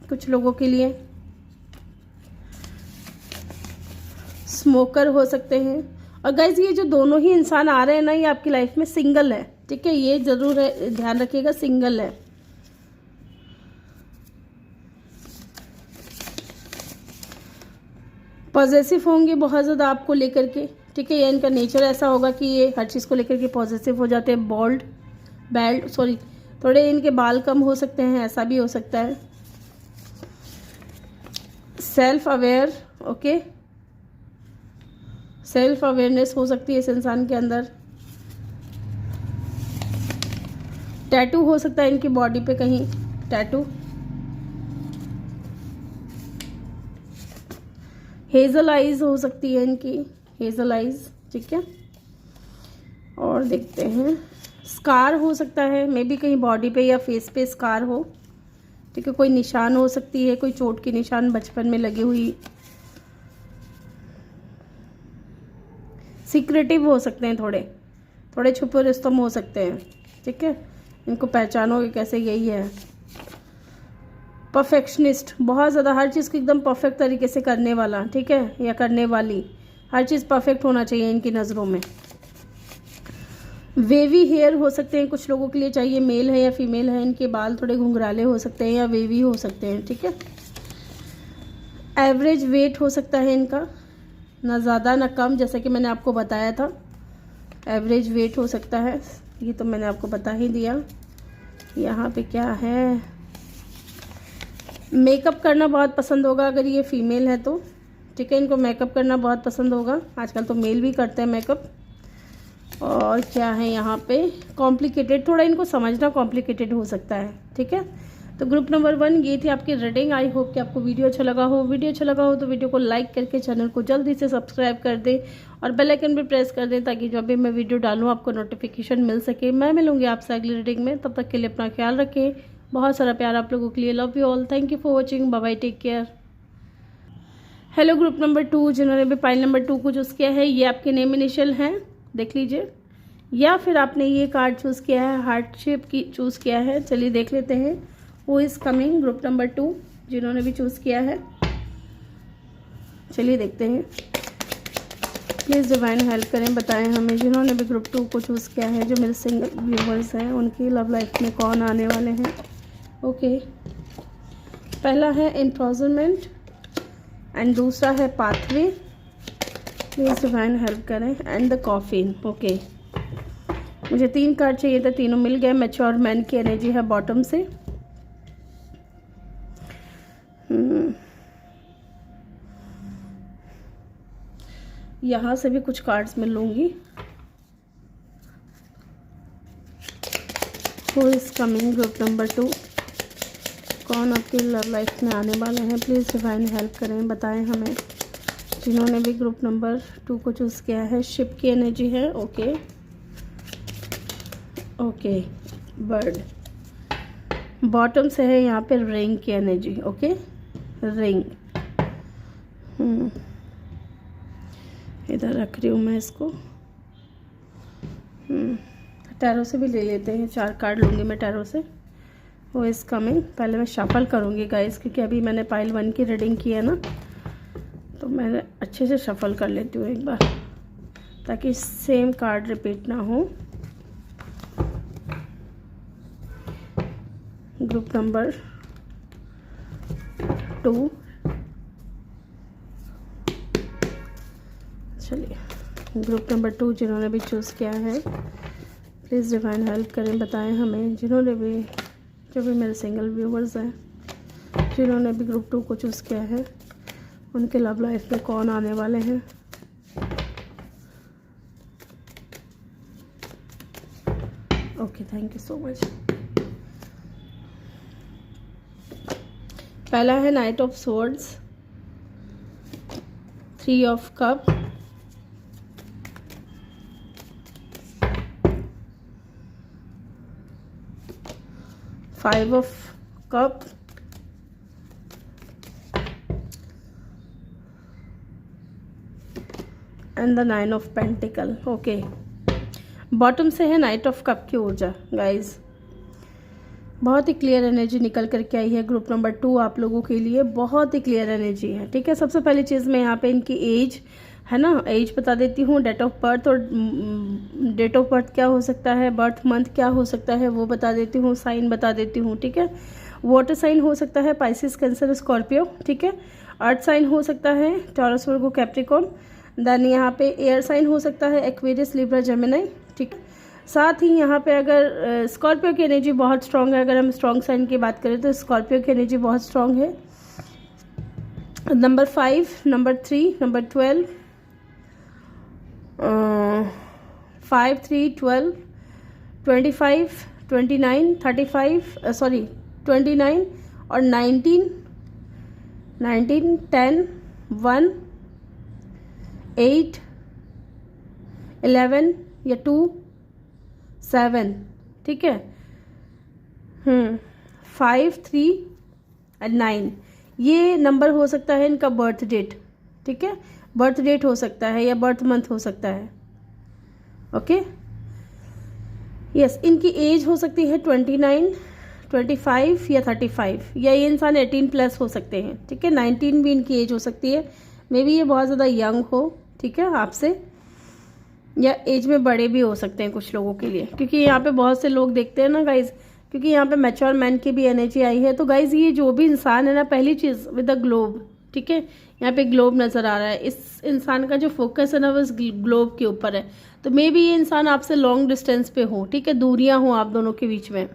कुछ लोगों के लिए। स्मोकर हो सकते हैं। और गाइज ये जो दोनों ही इंसान आ रहे हैं ना, ये आपकी लाइफ में सिंगल है, ठीक है। ये जरूर है, ध्यान रखिएगा, सिंगल है। पॉजिटिव होंगे बहुत ज़्यादा आपको लेकर के, ठीक है। ये इनका नेचर ऐसा होगा कि ये हर चीज़ को लेकर के पॉजिटिव हो जाते हैं। थोड़े इनके बाल कम हो सकते हैं, ऐसा भी हो सकता है। Self aware, okay, self awareness हो सकती है इस इंसान के अंदर। टैटू हो सकता है इनकी बॉडी पे कहीं, टैटू। हेजल आइज हो सकती है इनकी, हेजल आइज, ठीक है। और देखते हैं, स्कार हो सकता है, मे बी कहीं बॉडी पे या फेस पे स्कार हो, ठीक है। कोई निशान हो सकती है, कोई चोट की निशान बचपन में लगी हुई। सीक्रेटिव हो सकते हैं, थोड़े थोड़े छुपे रुस्तम हो सकते हैं, ठीक है। इनको पहचानोगे कैसे, यही है। परफेक्शनिस्ट, बहुत ज़्यादा हर चीज़ को एकदम परफेक्ट तरीके से करने वाला, ठीक है, या करने वाली, हर चीज़ परफेक्ट होना चाहिए इनकी नज़रों में। वेवी हेयर हो सकते हैं कुछ लोगों के लिए, चाहिए मेल है या फीमेल है। इनके बाल थोड़े घुंघराले हो सकते हैं या वेवी हो सकते हैं, ठीक है। एवरेज वेट हो सकता है इनका, ना ज़्यादा ना कम, जैसा कि मैंने आपको बताया था। एवरेज वेट हो सकता है, ये तो मैंने आपको बता ही दिया। यहाँ पे क्या है, मेकअप करना बहुत पसंद होगा अगर ये फीमेल है तो, ठीक है। इनको मेकअप करना बहुत पसंद होगा, आजकल तो मेल भी करते हैं मेकअप। और क्या है यहाँ पे, कॉम्प्लिकेटेड, थोड़ा इनको समझना कॉम्प्लिकेटेड हो सकता है, ठीक है। तो ग्रुप नंबर 1 ये थी आपकी रीडिंग। आई होप कि आपको वीडियो अच्छा लगा हो। वीडियो अच्छा लगा हो तो वीडियो को लाइक करके चैनल को जल्दी से सब्सक्राइब कर दें और बेल आइकन भी प्रेस कर दें, ताकि जब भी मैं वीडियो डालूँ आपको नोटिफिकेशन मिल सके। मैं मिलूंगी आपसे अगली रीडिंग में, तब तक के लिए अपना ख्याल रखें। बहुत सारा प्यार आप लोगों के लिए। Love you all, thank you for watching, bye bye, take care. Hello group number 2, जिन्होंने भी पाइल नंबर 2 को चूज़ किया है, ये आपके नेम इनिशियल हैं, देख लीजिए। या फिर आपने ये कार्ड चूज़ किया है, हार्ट शेप की चूज़ किया है। चलिए देख लेते हैं who is coming. Group number 2 जिन्होंने भी चूज़ किया है, चलिए देखते हैं। प्लीज़ डिवाइन हेल्प करें, बताएं हमें जिन्होंने भी ग्रुप 2 को चूज़ किया है, जो मेरे सिंगल व्यूवर्स हैं, उनकी लव लाइफ में कौन आने वाले हैं। ओके, पहला है इम्प्रिजनमेंट एंड दूसरा है पाथवे। प्लीज़ डिवाइन हेल्प करें, एंड द कॉफिन। ओके, मुझे 3 कार्ड चाहिए थे, तीनों मिल गए। मैच्योर मैन की एनर्जी है बॉटम से। यहाँ से भी कुछ कार्ड्स मिल लूँगी। Who is coming group number 2, कौन आपकी लव लाइफ में आने वाले हैं। प्लीज़ डिवाइन हेल्प करें, बताएं हमें जिन्होंने भी ग्रुप नंबर 2 को चूज़ किया है। शिप की एनर्जी है, ओके ओके। बर्ड बॉटम से है, यहाँ पे रिंग की एनर्जी, ओके, रिंग। इधर रख रही हूँ मैं इसको। टैरो से भी ले लेते हैं, 4 कार्ड लूँगी मैं टैरो से। वो इज़ कमिंग, पहले मैं शफल करूँगी गाइस, क्योंकि अभी मैंने पाइल 1 की रीडिंग की है ना, तो मैं अच्छे से शफल कर लेती हूँ एक बार, ताकि सेम कार्ड रिपीट ना हो। ग्रुप नंबर 2, चलिए ग्रुप नंबर 2 जिन्होंने भी चूज़ किया है, प्लीज़ डिवाइन हेल्प करें, बताएं हमें जिन्होंने भी, जो भी मेरे सिंगल व्यूवर्स हैं, जिन्होंने भी ग्रुप 2 को चूज़ किया है, उनके लव लाइफ में कौन आने वाले हैं। Okay, thank you so much. पहला है night of swords, 3 of cup, five of cup, and the 9 of pentacle. Okay, bottom से है नाइट ऑफ कप की ऊर्जा गाइज। बहुत ही क्लियर एनर्जी निकल करके आई है ग्रुप नंबर 2 आप लोगों के लिए, बहुत ही क्लियर एनर्जी है, ठीक है। सबसे पहली चीज़ मैं यहाँ पे इनकी एज है ना, एज बता देती हूँ, डेट ऑफ बर्थ, और डेट ऑफ बर्थ क्या हो सकता है, बर्थ मंथ क्या हो सकता है वो बता देती हूँ, साइन बता देती हूँ, ठीक है। वाटर साइन हो सकता है पाइसिस, कैंसर, स्कॉर्पियो, ठीक है। अर्थ साइन हो सकता है टॉरस, वर्गो, कैप्रिकॉर्न। देन यहाँ पे एयर साइन हो सकता है एक्वेरियस, लिब्रा, जेमिनी, ठीक। साथ ही यहाँ पे अगर स्कॉर्पियो की एनर्जी बहुत स्ट्रांग है, अगर हम स्ट्रांग साइन की बात करें तो स्कॉर्पियो की एनर्जी बहुत स्ट्रांग है। नंबर 5, नंबर 3, नंबर 12, 5, 3, 12, 25, 29, 35 सॉरी 29 और 19, 10, 1, 8, 11 या 2, 7, ठीक है। 5, 3 और 9 ये नंबर हो सकता है इनका बर्थ डेट, ठीक है। बर्थ डेट हो सकता है या बर्थ मंथ हो सकता है। ओके, यस, इनकी एज हो सकती है 29, 25 या 35, या ये इंसान 18+ हो सकते हैं, ठीक है। 19 भी इनकी एज हो सकती है, मे बी ये बहुत ज़्यादा यंग हो, ठीक है, आपसे, या एज में बड़े भी हो सकते हैं कुछ लोगों के लिए, क्योंकि यहाँ पे बहुत से लोग देखते हैं ना गाइज, क्योंकि यहाँ पे मैच्योर मैन की भी एनर्जी आई है। तो गाइज ये जो भी इंसान है ना, पहली चीज़ विद द ग्लोब, ठीक है, यहाँ पे ग्लोब नज़र आ रहा है, इस इंसान का जो फोकस है ना वो इस ग्लोब के ऊपर है। तो मे बी ये इंसान आपसे लॉन्ग डिस्टेंस पे हो, ठीक है, दूरियाँ हो आप दोनों के बीच में,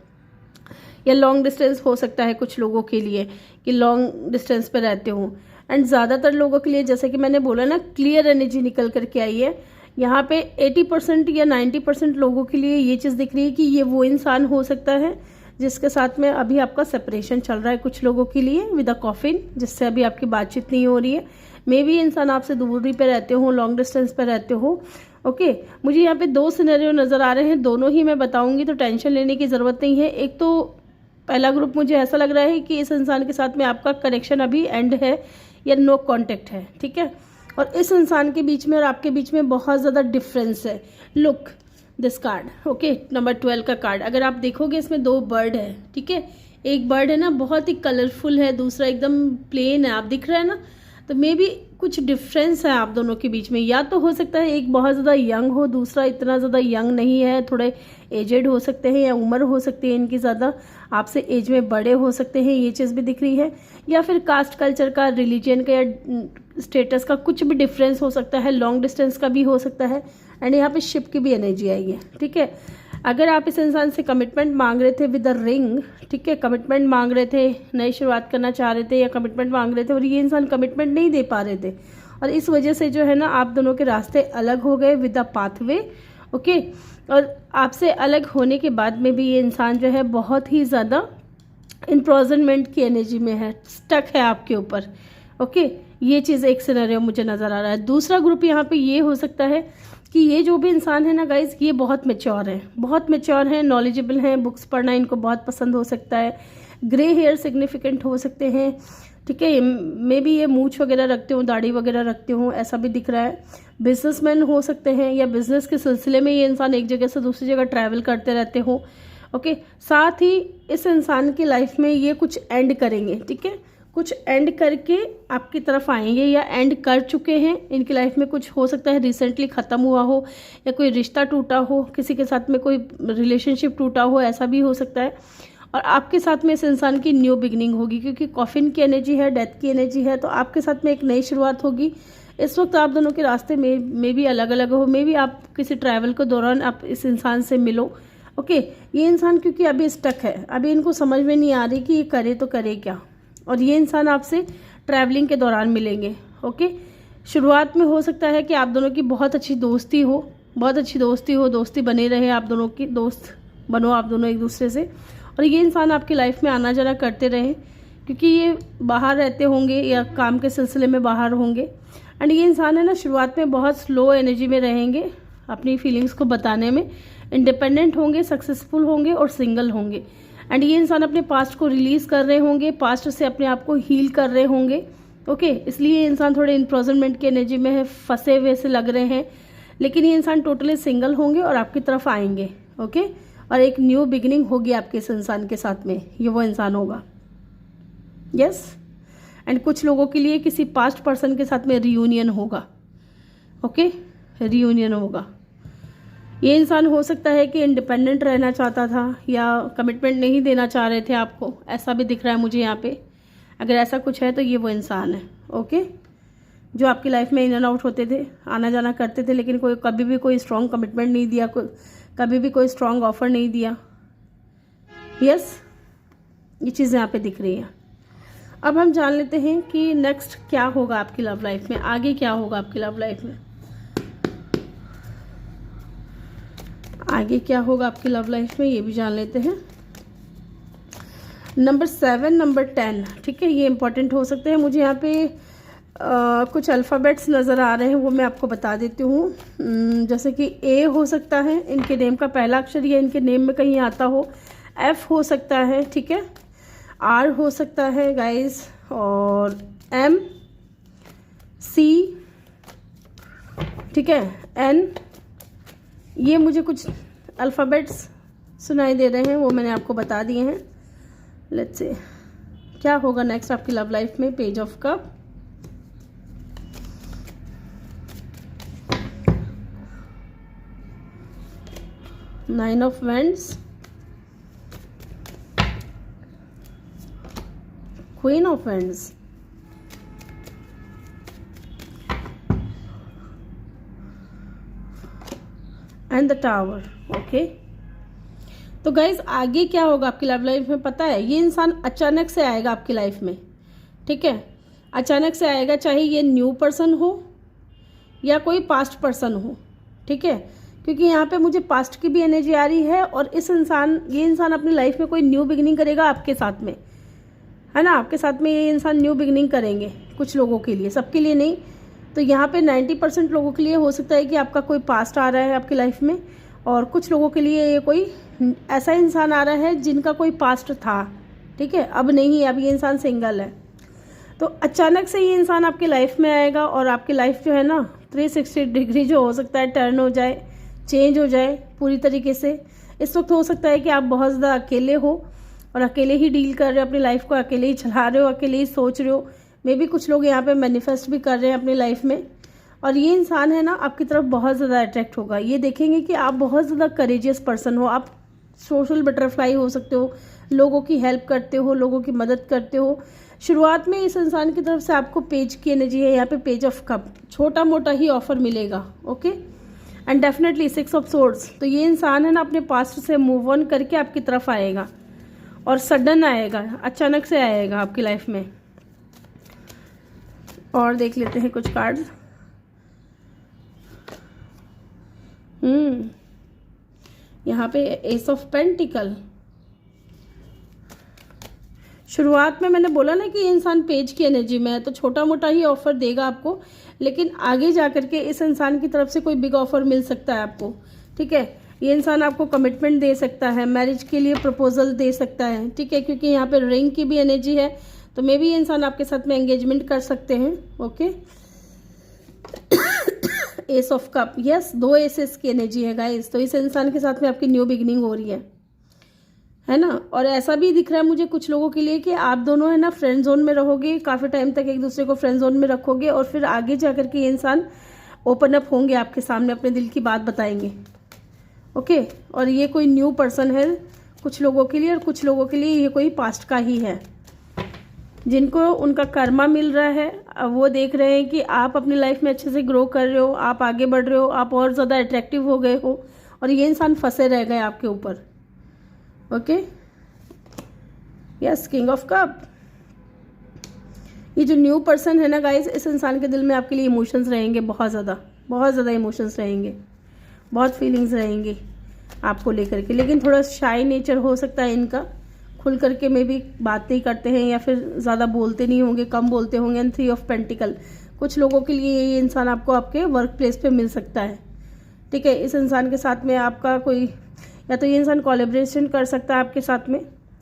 या लॉन्ग डिस्टेंस हो सकता है कुछ लोगों के लिए कि लॉन्ग डिस्टेंस पे रहते हो। एंड ज़्यादातर लोगों के लिए, जैसे कि मैंने बोला ना, क्लियर एनर्जी निकल करके आई है यहाँ पे। 80% या 90% लोगों के लिए ये चीज़ दिख रही है कि ये वो इंसान हो सकता है जिसके साथ में अभी आपका सेपरेशन चल रहा है कुछ लोगों के लिए विद अ कॉफिन, जिससे अभी आपकी बातचीत नहीं हो रही है। मे बी इंसान आपसे दूरी पे रहते हो, लॉन्ग डिस्टेंस पे रहते हो। ओके, मुझे यहाँ पे 2 सिनेरियो नज़र आ रहे हैं, दोनों ही मैं बताऊंगी, तो टेंशन लेने की ज़रूरत नहीं है। एक तो पहला ग्रुप मुझे ऐसा लग रहा है कि इस इंसान के साथ में आपका कनेक्शन अभी एंड है या नो कॉन्टेक्ट है, ठीक है, और इस इंसान के बीच में और आपके बीच में बहुत ज़्यादा डिफरेंस है। Look this card, okay, number 12 का कार्ड अगर आप देखोगे, इसमें 2 बर्ड है, ठीक है। एक बर्ड है ना बहुत ही कलरफुल है, दूसरा एकदम प्लेन है, आप दिख रहा है ना। तो मे बी कुछ डिफरेंस है आप दोनों के बीच में, या तो हो सकता है एक बहुत ज़्यादा यंग हो, दूसरा इतना ज़्यादा यंग नहीं है, थोड़े एजेड हो सकते हैं, या उम्र हो सकती है इनकी ज़्यादा, आपसे एज में बड़े हो सकते हैं, ये चीज़ भी दिख रही है। या फिर कास्ट कल्चर का, रिलीजन का या स्टेटस का कुछ भी डिफरेंस हो सकता है, लॉन्ग डिस्टेंस का भी हो सकता है। एंड यहाँ पे शिप की भी एनर्जी आई है, ठीक है। अगर आप इस इंसान से कमिटमेंट मांग रहे थे विद अ रिंग, ठीक है, कमिटमेंट मांग रहे थे, नई शुरुआत करना चाह रहे थे या कमिटमेंट मांग रहे थे और ये इंसान कमिटमेंट नहीं दे पा रहे थे, और इस वजह से जो है ना आप दोनों के रास्ते अलग हो गए विद अ पाथवे, ओके। और आपसे अलग होने के बाद में भी ये इंसान जो है बहुत ही ज़्यादा इम्प्रिजनमेंट की एनर्जी में है, स्टक है आपके ऊपर, ओके। ये चीज़ एक सिनेरियो मुझे नज़र आ रहा है। दूसरा ग्रुप यहाँ पे ये हो सकता है कि ये जो भी इंसान है ना गाइज, ये बहुत मैच्योर है, बहुत मैच्योर हैं, नॉलेजेबल हैं, बुक्स पढ़ना इनको बहुत पसंद हो सकता है, ग्रे हेयर सिग्निफिकेंट हो सकते हैं, ठीक है। मे बी ये मूछ वगैरह रखते हो, दाढ़ी वगैरह रखते हो, ऐसा भी दिख रहा है। बिजनेसमैन हो सकते हैं, या बिजनेस के सिलसिले में ये इंसान एक जगह से दूसरी जगह ट्रैवल करते रहते हो, ओके। साथ ही इस इंसान की लाइफ में ये कुछ एंड करेंगे, ठीक है, कुछ एंड करके आपकी तरफ आएंगे या एंड कर चुके हैं। इनकी लाइफ में कुछ हो सकता है रिसेंटली ख़त्म हुआ हो, या कोई रिश्ता टूटा हो, किसी के साथ में कोई रिलेशनशिप टूटा हो, ऐसा भी हो सकता है। और आपके साथ में इस इंसान की न्यू बिगनिंग होगी, क्योंकि कॉफिन की एनर्जी है, डेथ की एनर्जी है, तो आपके साथ में एक नई शुरुआत होगी। इस वक्त आप दोनों के रास्ते में भी अलग अलग हो, मे भी आप किसी ट्रैवल के दौरान आप इस इंसान से मिलो, ओके। ये इंसान क्योंकि अभी स्टक है, अभी इनको समझ में नहीं आ रही कि ये करे तो करे क्या, और ये इंसान आपसे ट्रैवलिंग के दौरान मिलेंगे, ओके। शुरुआत में हो सकता है कि आप दोनों की बहुत अच्छी दोस्ती हो, बहुत अच्छी दोस्ती हो, दोस्ती बने रहे, आप दोनों की दोस्त बनो आप दोनों एक दूसरे से, और ये इंसान आपकी लाइफ में आना जाना करते रहें, क्योंकि ये बाहर रहते होंगे या काम के सिलसिले में बाहर होंगे। एंड ये इंसान है ना शुरुआत में बहुत स्लो एनर्जी में रहेंगे, अपनी फीलिंग्स को बताने में, इंडिपेंडेंट होंगे, सक्सेसफुल होंगे और सिंगल होंगे। एंड ये इंसान अपने पास्ट को रिलीज़ कर रहे होंगे, पास्ट से अपने आप को हील कर रहे होंगे, ओके। इसलिए ये इंसान थोड़े इम्प्रिजनमेंट की एनर्जी में है, फंसे हुए से लग रहे हैं, लेकिन ये इंसान टोटली सिंगल होंगे और आपकी तरफ आएंगे, ओके। और एक न्यू बिगिनिंग होगी आपके इस इंसान के साथ में, ये वो इंसान होगा, यस। एंड कुछ लोगों के लिए किसी पास्ट पर्सन के साथ में रियूनियन होगा, ओके, रियूनियन होगा। ये इंसान हो सकता है कि इंडिपेंडेंट रहना चाहता था या कमिटमेंट नहीं देना चाह रहे थे आपको, ऐसा भी दिख रहा है मुझे यहाँ पे। अगर ऐसा कुछ है तो ये वो इंसान है, ओके, जो आपकी लाइफ में इन एंड आउट होते थे, आना जाना करते थे, लेकिन कोई कभी भी कोई स्ट्रॉन्ग कमिटमेंट नहीं दिया, कभी भी कोई स्ट्रॉन्ग ऑफर नहीं दिया। यस, ये चीज़ यहाँ पे दिख रही है। अब हम जान लेते हैं कि नेक्स्ट क्या होगा आपकी लव लाइफ में, आगे क्या होगा आपकी लव लाइफ में, आगे क्या होगा आपकी लव लाइफ में, ये भी जान लेते हैं। नंबर 7, नंबर 10, ठीक है, ये इंपॉर्टेंट हो सकते हैं। मुझे यहाँ पे कुछ अल्फ़ाबेट्स नज़र आ रहे हैं, वो मैं आपको बता देती हूँ। जैसे कि ए हो सकता है, इनके नेम का पहला अक्षर ये इनके नेम में कहीं आता हो। एफ हो सकता है, ठीक है, आर हो सकता है गाइस, और एम, सी, ठीक है, एन। ये मुझे कुछ अल्फ़ाबेट्स सुनाई दे रहे हैं, वो मैंने आपको बता दिए हैं। लेट्स से क्या होगा नेक्स्ट आपकी लव लाइफ में। Page of cup, nine of vends, queen of vends, and the tower. Okay, तो गाइज आगे क्या होगा आपकी लव लाइफ में पता है? ये इंसान अचानक से आएगा आपकी लाइफ में, ठीक है, अचानक से आएगा, चाहे ये न्यू पर्सन हो या कोई पास्ट पर्सन हो, ठीक है, क्योंकि यहाँ पे मुझे पास्ट की भी एनर्जी आ रही है। और ये इंसान अपनी लाइफ में कोई न्यू बिगिनिंग करेगा आपके साथ में, है ना, आपके साथ में ये इंसान न्यू बिगिनिंग करेंगे कुछ लोगों के लिए, सबके लिए नहीं। तो यहाँ पे 90% लोगों के लिए हो सकता है कि आपका कोई पास्ट आ रहा है आपकी लाइफ में, और कुछ लोगों के लिए ये कोई ऐसा इंसान आ रहा है जिनका कोई पास्ट था, ठीक है, अब नहीं है, अब ये इंसान सिंगल है। तो अचानक से ये इंसान आपकी लाइफ में आएगा और आपकी लाइफ जो है ना 360 डिग्री जो हो सकता है टर्न हो जाए, चेंज हो जाए पूरी तरीके से। इस वक्त हो सकता है कि आप बहुत ज़्यादा अकेले हो और अकेले ही डील कर रहे हो अपनी लाइफ को, अकेले ही चला रहे हो, अकेले ही सोच रहे हो। मे भी कुछ लोग यहाँ पे मैनिफेस्ट भी कर रहे हैं अपनी लाइफ में। और ये इंसान है ना आपकी तरफ बहुत ज़्यादा अट्रैक्ट होगा। ये देखेंगे कि आप बहुत ज़्यादा करेजियस पर्सन हो, आप सोशल बटरफ्लाई हो सकते हो, लोगों की हेल्प करते हो, लोगों की मदद करते हो। शुरुआत में इस इंसान की तरफ से आपको पेज की एनर्जी है, यहाँ पे पेज ऑफ कप, छोटा मोटा ही ऑफर मिलेगा। Okay, and definitely 6 of swords. तो ये इंसान है ना अपने पास्ट से मूव ऑन करके आपकी तरफ आएगा और सडन आएगा, अचानक से आएगा आपकी लाइफ में। और देख लेते हैं कुछ कार्ड्स। यहाँ पे एस ऑफ पेंटिकल। शुरुआत में मैंने बोला ना कि ये इंसान पेज की एनर्जी में है, तो छोटा मोटा ही ऑफर देगा आपको, लेकिन आगे जा करके इस इंसान की तरफ से कोई बिग ऑफर मिल सकता है आपको, ठीक है। ये इंसान आपको कमिटमेंट दे सकता है, मैरिज के लिए प्रपोजल दे सकता है, ठीक है, क्योंकि यहाँ पे रिंग की भी एनर्जी है, तो मे भी ये इंसान आपके साथ में एंगेजमेंट कर सकते हैं। Okay, ace of cup, yes, 2 aces की एनर्जी है गाइस। तो इस इंसान के साथ में आपकी न्यू बिगिनिंग हो रही है ना। और ऐसा भी दिख रहा है मुझे कुछ लोगों के लिए कि आप दोनों है ना फ्रेंड जोन में रहोगे, काफ़ी टाइम तक एक दूसरे को फ्रेंड जोन में रखोगे, और फिर आगे जा करके ये इंसान ओपन अप होंगे आपके सामने, अपने दिल की बात बताएंगे। ओके, और ये कोई न्यू पर्सन है कुछ लोगों के लिए, और कुछ लोगों के लिए ये कोई पास्ट का ही है, जिनको उनका कर्मा मिल रहा है। अब वो देख रहे हैं कि आप अपनी लाइफ में अच्छे से ग्रो कर रहे हो, आप आगे बढ़ रहे हो, आप और ज़्यादा अट्रैक्टिव हो गए हो, और ये इंसान फंसे रह गए आपके ऊपर। Okay, yes, king of cup. ये जो न्यू पर्सन है ना गाइस, इस इंसान के दिल में आपके लिए इमोशंस रहेंगे, बहुत ज़्यादा इमोशंस रहेंगे, बहुत फीलिंग्स रहेंगी आपको लेकर के। लेकिन थोड़ा शाई नेचर हो सकता है इनका, खुल करके में भी बात नहीं करते हैं, या फिर ज़्यादा बोलते नहीं होंगे, कम बोलते होंगे। एंड 3 ऑफ पेंटिकल, कुछ लोगों के लिए ये इंसान आपको आपके वर्क प्लेस पे मिल सकता है, ठीक है। इस इंसान के साथ में आपका कोई, या तो ये इंसान कोलैबोरेशन कर सकता है आपके साथ में,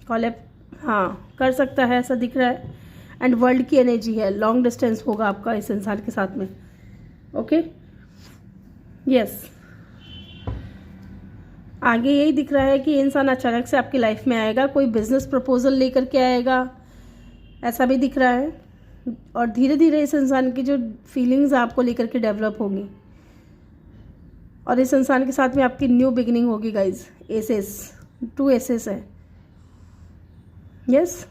कर सकता है, ऐसा दिख रहा है। एंड वर्ल्ड की एनर्जी है, लॉन्ग डिस्टेंस होगा आपका इस इंसान के साथ में। ओके, यस, आगे यही दिख रहा है कि ये इंसान अचानक से आपकी लाइफ में आएगा, कोई बिजनेस प्रपोजल लेकर के आएगा, ऐसा भी दिख रहा है। और धीरे धीरे इस इंसान की जो फीलिंग्स आपको लेकर के डेवलप होंगी, और इस इंसान के साथ में आपकी न्यू बिगिनिंग होगी गाइज। एसेस, 2 एसेस है, यस।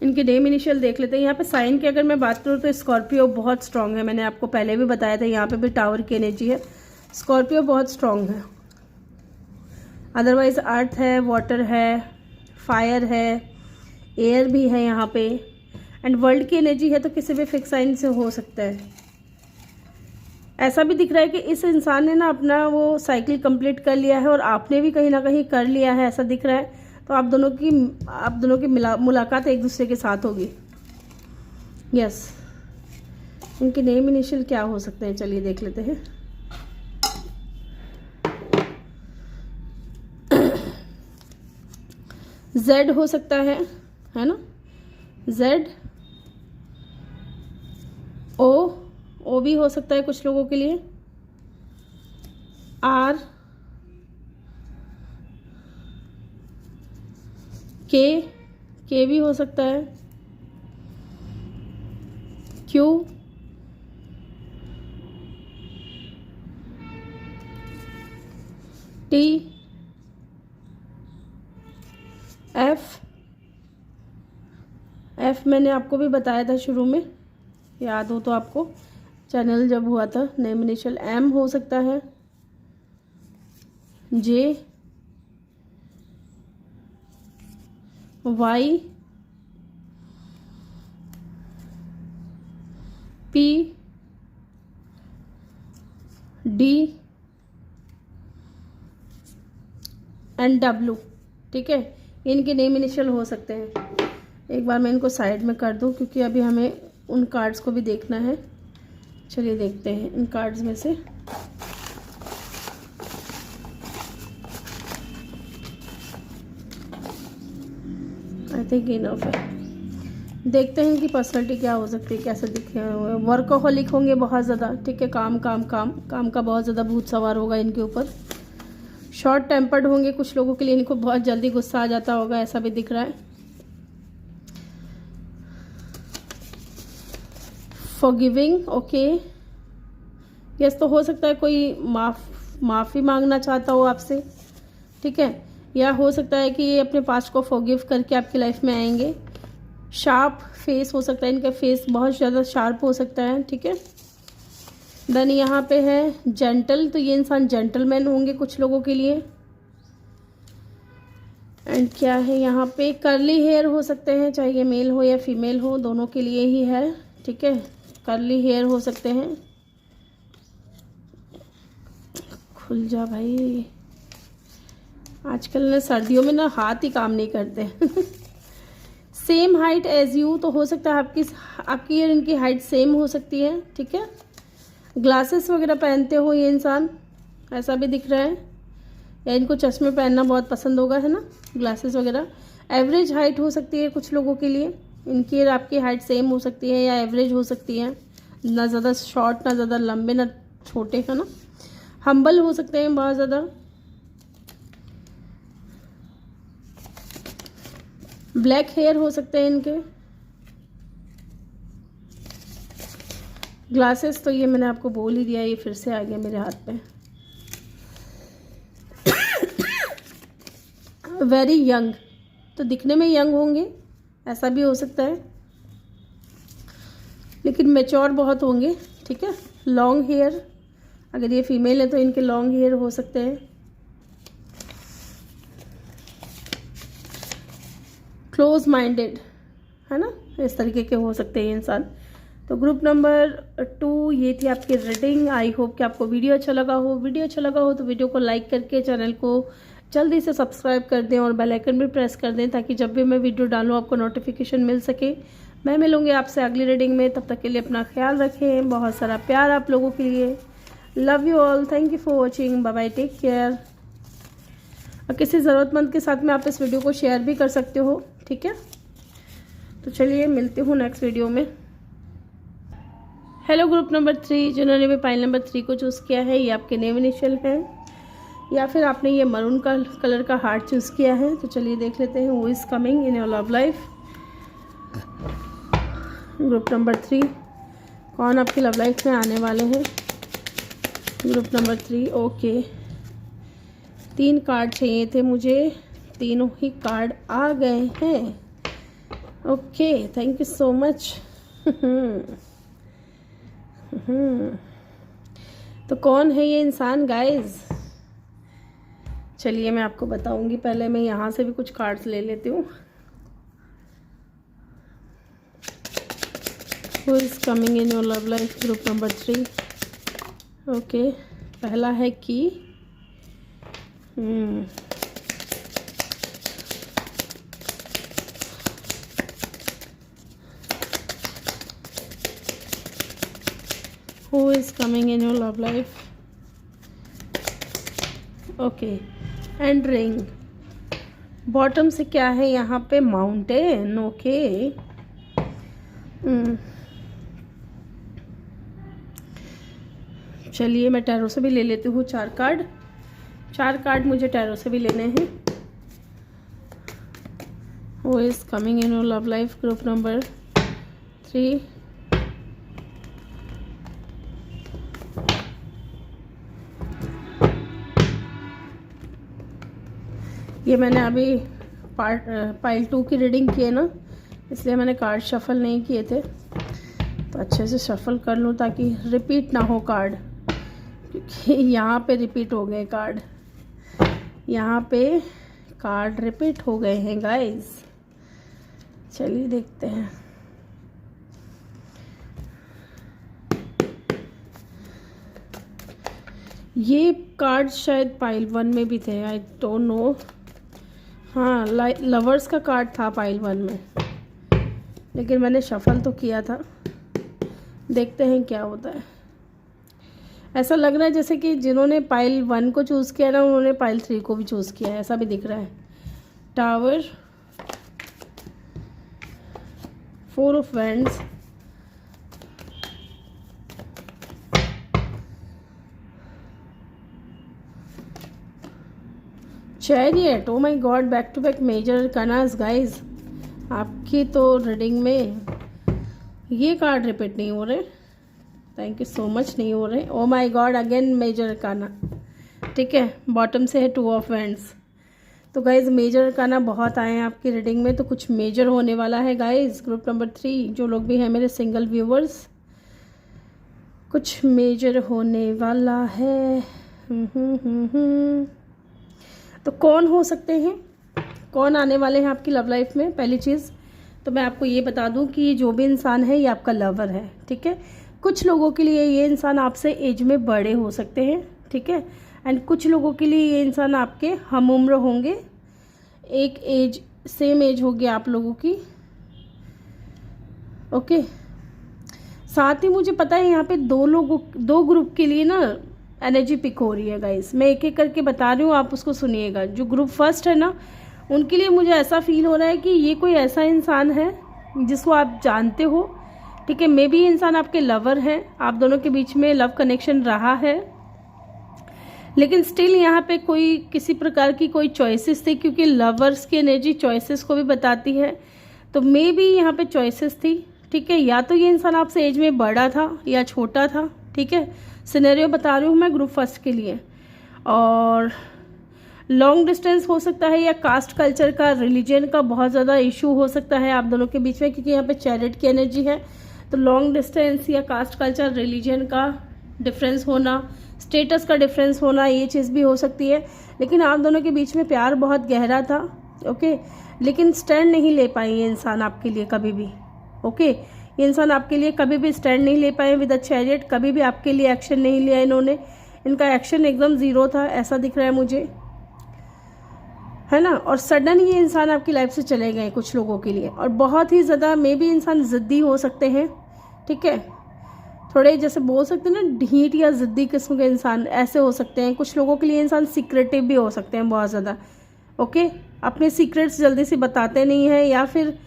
इनके नेम इनिशियल देख लेते हैं। यहाँ पे साइन की अगर मैं बात करूँ तो स्कॉर्पियो बहुत स्ट्रांग है, मैंने आपको पहले भी बताया था। यहाँ पे भी टावर की एनर्जी है, स्कॉर्पियो बहुत स्ट्रांग है, अदरवाइज अर्थ है, वाटर है, फायर है, एयर भी है यहाँ पे, एंड वर्ल्ड की एनर्जी है, तो किसी भी फिक्स साइन से हो सकता है। ऐसा भी दिख रहा है कि इस इंसान ने ना अपना वो साइकिल कंप्लीट कर लिया है और आपने भी कहीं ना कहीं कर लिया है, ऐसा दिख रहा है। तो आप दोनों की मुलाकात एक दूसरे के साथ होगी। यस, इनके नेम इनिशियल क्या हो सकते हैं, चलिए देख लेते हैं। जेड हो सकता है ना, जेड, ओ भी हो सकता है कुछ लोगों के लिए, आर, के भी हो सकता है, क्यू, टी, एफ मैंने आपको भी बताया था शुरू में, याद हो तो आपको, चैनल जब हुआ था। नेम इनिशियल एम हो सकता है, J, Y, P, D and W. ठीक है, इनके नेम इनिशियल हो सकते हैं। एक बार मैं इनको साइड में कर दूं क्योंकि अभी हमें उन कार्ड्स को भी देखना है। चलिए देखते हैं इन कार्ड्स में से। आई थिंक इनफ है। देखते हैं कि पर्सनैलिटी क्या हो सकती है, कैसे दिखे हुए। वर्कोहॉलिक होंगे बहुत ज़्यादा, ठीक है, काम काम काम काम का बहुत ज़्यादा भूत सवार होगा इनके ऊपर। शॉर्ट टेम्पर्ड होंगे कुछ लोगों के लिए, इनको बहुत जल्दी गुस्सा आ जाता होगा, ऐसा भी दिख रहा है। फॉरगिविंग, ओके, यस, तो हो सकता है कोई माफ़ी मांगना चाहता हो आपसे, ठीक है, या हो सकता है कि ये अपने पास्ट को फॉरगिव करके आपकी लाइफ में आएंगे। शार्प फेस हो सकता है, इनका फेस बहुत ज़्यादा शार्प हो सकता है, ठीक है। देन यहाँ पे है जेंटल, तो ये इंसान जेंटलमैन होंगे कुछ लोगों के लिए। एंड क्या है यहाँ पे, कर्ली हेयर हो सकते हैं, चाहे ये मेल हो या फीमेल हो, दोनों के लिए ही है, ठीक है। कर्ली हेयर हो सकते हैं। खुल जा भाई, आजकल ना सर्दियों में ना हाथ ही काम नहीं करते। सेम हाइट एज यू, तो हो सकता है आपकी और इनकी हाइट सेम हो सकती है, ठीक है। ग्लासेस वगैरह पहनते हो ये इंसान, ऐसा भी दिख रहा है, या इनको चश्मे पहनना बहुत पसंद होगा, है ना, ग्लासेस वगैरह। एवरेज हाइट हो सकती है कुछ लोगों के लिए, इनकी और आपकी हाइट सेम हो सकती है या एवरेज हो सकती है, ना ज़्यादा शॉर्ट ना ज़्यादा लंबे ना छोटे, है ना। हम्बल हो सकते हैं बहुत ज़्यादा। ब्लैक हेयर हो सकते हैं इनके। ग्लासेस तो ये मैंने आपको बोल ही दिया, ये फिर से आ गया मेरे हाथ पे। वेरी यंग, तो दिखने में यंग होंगे, ऐसा भी हो सकता है, लेकिन मैच्योर बहुत होंगे, ठीक है। लॉन्ग हेयर, अगर ये फीमेल है तो इनके लॉन्ग हेयर हो सकते हैं। क्लोज माइंडेड, है ना, इस तरीके के हो सकते हैं इंसान। तो ग्रुप नंबर 2 ये थी आपकी रीडिंग। आई होप कि आपको वीडियो अच्छा लगा हो। वीडियो अच्छा लगा हो तो वीडियो को लाइक करके चैनल को जल्दी से सब्सक्राइब कर दें और बेल आइकन भी प्रेस कर दें, ताकि जब भी मैं वीडियो डालूँ आपको नोटिफिकेशन मिल सके। मैं मिलूँगी आपसे अगली रीडिंग में, तब तक के लिए अपना ख्याल रखें। बहुत सारा प्यार आप लोगों के लिए। Love you all, thank you for watching, bye bye, take care. और किसी ज़रूरतमंद के साथ में आप इस वीडियो को शेयर भी कर सकते हो, ठीक है। तो चलिए मिलती हूँ नेक्स्ट वीडियो में। हेलो ग्रुप नंबर 3, जिन्होंने भी पाइल नंबर 3 को चूज़ किया है, ये आपके नेम इनिशियल है, या फिर आपने ये मरून कलर का हार्ट चूज़ किया है। तो चलिए देख लेते हैं who is coming in your love life. Group number 3, कौन आपकी लव लाइफ में आने वाले हैं। ग्रुप नंबर 3, ओके, 3 कार्ड चाहिए थे मुझे, तीनों ही कार्ड आ गए हैं। Okay, thank you so much. तो कौन है ये इंसान गाइज, चलिए मैं आपको बताऊंगी। पहले मैं यहाँ से भी कुछ कार्ड्स ले लेती हूँ। Who is coming in your love life, group number 3। Okay, पहला है कि who is coming in your love life। Okay, and ring. Bottom से क्या है यहाँ पे, माउंटेन। ओके, चलिए मैं टैरो से भी ले लेती हूँ 4 कार्ड। 4 कार्ड मुझे टैरो से भी लेने हैं। Who is coming in your love life, group number 3। ये मैंने अभी पाइल 2 की रीडिंग की है ना, इसलिए मैंने कार्ड शफल नहीं किए थे। तो अच्छे से शफल कर लूँ ताकि रिपीट ना हो कार्ड, क्योंकि यहाँ पे रिपीट हो गए कार्ड। यहाँ पे कार्ड रिपीट हो गए हैं गाइस। चलिए देखते हैं। ये कार्ड शायद पाइल 1 में भी थे, आई डोंट नो। हाँ, लवर्स का कार्ड था पाइल 1 में, लेकिन मैंने शफल तो किया था। देखते हैं क्या होता है। ऐसा लग रहा है जैसे कि जिन्होंने पाइल 1 को चूज़ किया ना, उन्होंने पाइल 3 को भी चूज़ किया है, ऐसा भी दिख रहा है। Tower, 4 of wands, chariot. Oh my God, back to back major arcanas guys. आपकी तो रीडिंग में ये कार्ड रिपीट नहीं हो रहे। थैंक यू सो मच, नहीं हो रहे। Oh my god, again major arcana. ठीक है, बॉटम से है 2 ऑफ वैंड्स। तो गाइज मेजर अरकाना बहुत आए हैं आपकी रीडिंग में, तो कुछ मेजर होने वाला है गाइज। ग्रुप नंबर 3 जो लोग भी हैं मेरे सिंगल व्यूवर्स, कुछ मेजर होने वाला है। तो कौन हो सकते हैं, कौन आने वाले हैं आपकी लव लाइफ में। पहली चीज़ तो मैं आपको ये बता दूं कि जो भी इंसान है ये आपका लवर है। ठीक है, कुछ लोगों के लिए ये इंसान आपसे एज में बड़े हो सकते हैं। ठीक है, एंड कुछ लोगों के लिए ये इंसान आपके हम उम्र होंगे, एक एज, सेम एज होगी आप लोगों की। ओके, साथ ही मुझे पता है यहाँ पे 2 ग्रुप के लिए ना एनर्जी पिक हो रही है गाइस। मैं एक एक करके बता रही हूँ, आप उसको सुनिएगा। जो ग्रुप फर्स्ट है ना, उनके लिए मुझे ऐसा फील हो रहा है कि ये कोई ऐसा इंसान है जिसको आप जानते हो। ठीक है, मे बी ये इंसान आपके लवर है, आप दोनों के बीच में लव कनेक्शन रहा है, लेकिन स्टिल यहाँ पे कोई किसी प्रकार की कोई चॉइसेस थी, क्योंकि लवर्स की एनर्जी चॉइसेस को भी बताती है। तो मे बी यहाँ पे चॉइसेस थी। ठीक है, या तो ये इंसान आपसे एज में बड़ा था या छोटा था। ठीक है, सिनेरियो बता रही हूँ मैं ग्रुप फर्स्ट के लिए। और लॉन्ग डिस्टेंस हो सकता है, या कास्ट कल्चर का, रिलीजन का बहुत ज़्यादा इशू हो सकता है आप दोनों के बीच में, क्योंकि यहाँ पे चैरिट की एनर्जी है। तो लॉन्ग डिस्टेंस या कास्ट कल्चर, रिलीजन का डिफरेंस होना, स्टेटस का डिफरेंस होना, ये चीज़ भी हो सकती है। लेकिन आप दोनों के बीच में प्यार बहुत गहरा था। ओके, लेकिन स्टैंड नहीं ले पाई ये इंसान आपके लिए कभी भी। ओके, ये इंसान आपके लिए कभी भी स्टैंड नहीं ले पाए विद अ चैरियट। कभी भी आपके लिए एक्शन नहीं लिया इन्होंने, इनका एक्शन एकदम ज़ीरो था, ऐसा दिख रहा है मुझे, है ना। और सडन ये इंसान आपकी लाइफ से चले गए कुछ लोगों के लिए, और बहुत ही ज़्यादा मे बी इंसान ज़िद्दी हो सकते हैं। ठीक है, थोड़े जैसे बोल सकते हैं ना, ढीठ या ज़िद्दी किस्म के इंसान ऐसे हो सकते हैं। कुछ लोगों के लिए इंसान सीक्रेटिव भी हो सकते हैं बहुत ज़्यादा। ओके, अपने सीक्रेट्स जल्दी से बताते नहीं हैं, या फिर